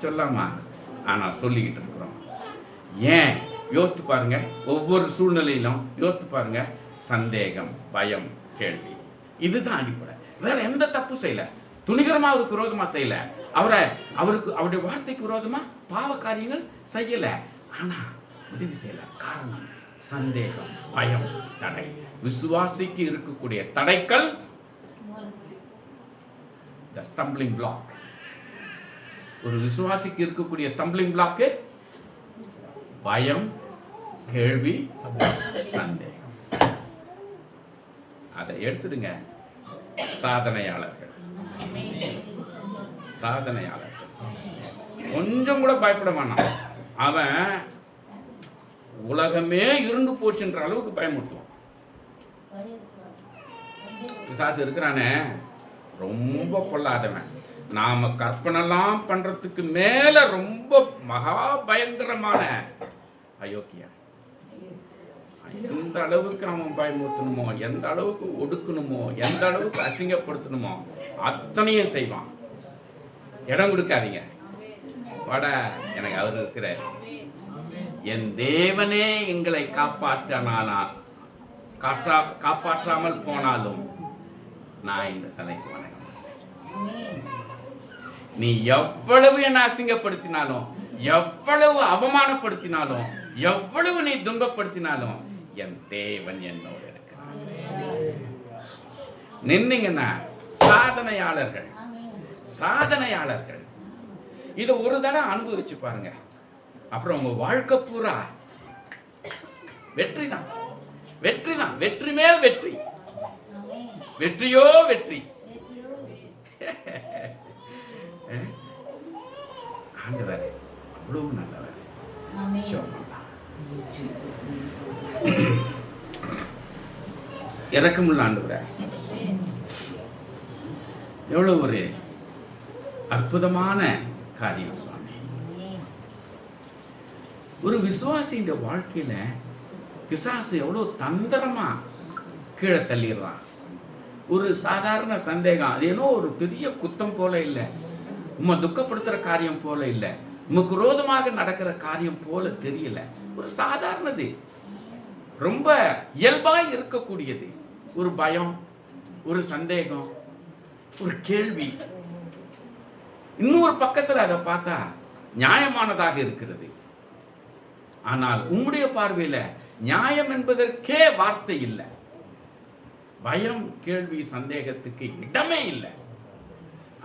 சொல்லலாமா? ஆனா சொல்லிக்கிட்டு இருக்கிறோம். ஏன் யோசித்து பாருங்க. ஒவ்வொரு சூழ்நிலையிலும் யோசித்து பாருங்க. சந்தேகம், பயம், கேள்வி, இதுதான் அடிப்படை. வேற எந்த தப்பு செய்யல, துணிகரமா அவருக்கு விரோதமா செய்யல, அவருடைய வார்த்தைக்கு விரோதமா பாவ காரியங்கள் செய்யல, ஆனா உதவி செய்யல. காரணம் சந்தேகம், பயம், தடை. விசுவாசிக்கு இருக்கக்கூடிய தடைகள், the stumbling block. ஒரு விசுவாசிக்கு இருக்கக்கூடிய ஸ்டம்பிளிங் பிளாக் பயம், கேள்வி, சந்தேகம். அதை எடுத்துடுங்க. சாதனையாளர்கள் கொஞ்சம் கூட பயப்பட மாட்டான். அவன் உலகமே இருண்டு போச்சுன்ற அளவுக்கு பயமுறுத்துவான். பிசாசு இருக்கிறானே ரொம்ப பொல்லாதவன். நாம கற்பனைலாம் பண்றதுக்கு மேல ரொம்ப மகா பயங்கரமான அயோக்கியா. எந்த அளவுக்கு அவன் பயமுறுத்தணுமோ, எந்த அளவுக்கு ஒடுக்கணுமோ, எந்த அளவுக்கு அசிங்கப்படுத்தணுமோ அத்தனையும் செய்வான். இடம் கொடுக்காதீங்க. வாட, எனக்கு அவர் இருக்கிற என் தேவனே எங்களை காப்பாற்றாமல் போனாலும் நான் இந்த சிலைக்கு வணங்க மாட்டேன். நீ எவ்வளவு என்னை அசிங்கப்படுத்தினாலும், எவ்வளவு அவமானப்படுத்தினாலும், எவ்வளவு நீ துன்பப்படுத்தினாலும் என் தேவன் என்னோடு இருக்கிறார். நின்னீங்கன்னா சாதனையாளர்கள். சாதனையாளர்கள். இதை ஒரு தடவை அனுபவிச்சு பாருங்க, அப்புறம் உங்க வாழ்க்கை பூரா வெற்றி தான். வெற்றி தான். வெற்றி மேல் வெற்றி. வெற்றியோ வெற்றி. ஆண்டவர் அவ்வளவு நல்லவர். இறக்கமுள்ள ஆண்டவரே, எவ்வளவு ஒரு அற்புதமான காரியம் சுவாமி. ஒரு விசுவாசியின் வாழ்க்கையில பிசாசு எவ்வளவு தந்திரமா கீழே தள்ளிடுறான். ஒரு சாதாரண சந்தேகம், அது ஏனோ ஒரு பெரிய குத்தம் போல இல்லை, உம்மை துக்கப்படுத்துற காரியம் போல இல்லை, உமக்கு விரோதமாக நடக்கிற காரியம் போல தெரியல. ஒரு சாதாரணது, ரொம்ப இயல்பாய் இருக்கக்கூடியது. ஒரு பயம், ஒரு சந்தேகம், ஒரு கேள்வி. இன்னொரு பக்கத்தில் அதை பார்த்தா நியாயமானதாக இருக்கிறது. ஆனால் உம்முடைய பார்வையில நியாயம் என்பதற்கே வார்த்தை இல்லை. பயம், கேள்வி, சந்தேகத்துக்கு இடமே இல்லை.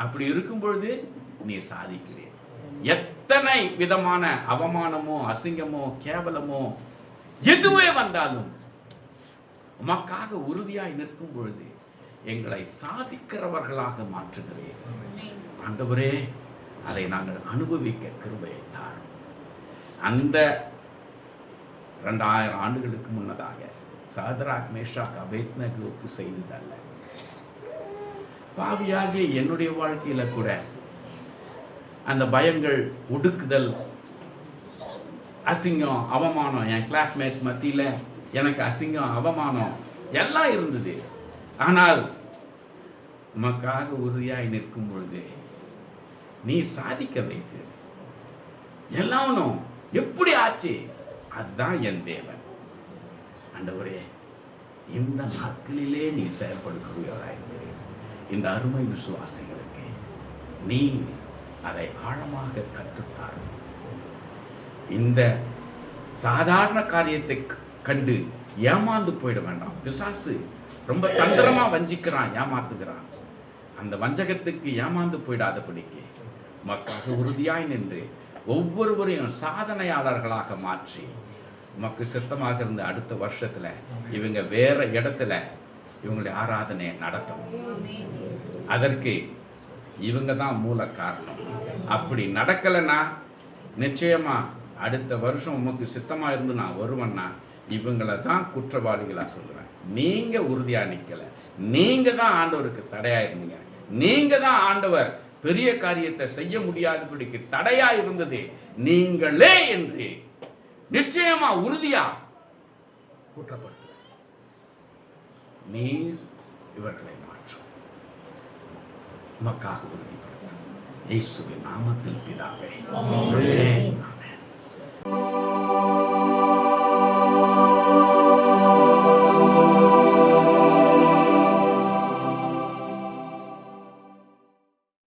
அப்படி இருக்கும் பொழுது நீ சாதிக்கிறீர். எத்தனை விதமான அவமானமோ அசிங்கமோ கேவலமோ எதுவே வந்தாலும் உமக்காக உறுதியாய் நிற்கும் பொழுது எங்களை சாதிக்கிறவர்களாக மாற்றுகிறீர். ஆண்டவரே, அதை நாங்கள் அனுபவிக்க கிருபையை தாரும். அந்த 2000 ஆண்டுகளுக்கு முன்னதாக சாத்ராக், மேஷாக், அபேத்நேகோவுக்கு செய்ததல்ல, பாவியாகிய என்னுடைய வாழ்க்கையில கூட அந்த பயங்கள், ஒடுக்குதல், அசிங்கம், அவமானம், என் கிளாஸ்மேட்ஸ் மத்தியில் எனக்கு அசிங்கம், அவமானம் எல்லாம் இருந்தது. ஆனால் உமக்காக உறுதியாய் நிற்கும் பொழுது நீ சாதிக்க வைத்து எல்லாம் எப்படி ஆச்சு? அதுதான் என் தேவன். ஆண்டவரே, இந்த நாட்களிலே நீ செயல்படுகிறவராயிருக்கிறீர். இந்த அருமை விசுவாசிகளுக்கு நீ அதை ஆழமாக கற்றுத்தார். இந்த சாதாரண காரியத்தை கண்டு ஏமாந்து போயிட வேண்டாம். பிசாசு ரொம்ப தந்திரமா வஞ்சிக்கிறான், ஏமாத்துகிறான். அந்த வஞ்சகத்துக்கு ஏமாந்து போயிடாதபடிக்கு உமக்காக உறுதியாய் நின்று ஒவ்வொருவரையும் சாதனையாளர்களாக மாற்றி உமக்கு சித்தமாக இருந்த அடுத்த வருஷத்துல இவங்க வேற இடத்துல இவங்களுடைய ஆராதனையை நடத்தணும். அதற்கு இவங்க தான் மூல காரணம். அப்படி நடக்கலைன்னா நிச்சயமா அடுத்த வருஷம் உமக்கு சித்தமா இருந்து நான் வருவேன்னா இவங்களை தான் குற்றவாளிகளா சொல்லுவேன். நீங்க உறுதியா நிக்கல, நீங்க தான் ஆண்டவருக்கு தடையா இருந்தீங்க, நீங்க தான் ஆண்டவர் பெரிய காரியத்தை செய்ய முடியாதபடிக்கு தடையா இருந்தது நீங்களே என்று நிச்சயமா உறுதியா குற்றப்படுத்த நீர் இவர்களை மாற்றும். உமக்காக உறுதிப்படுத்த இயேசுவின் நாமத்தில் பிதாவே.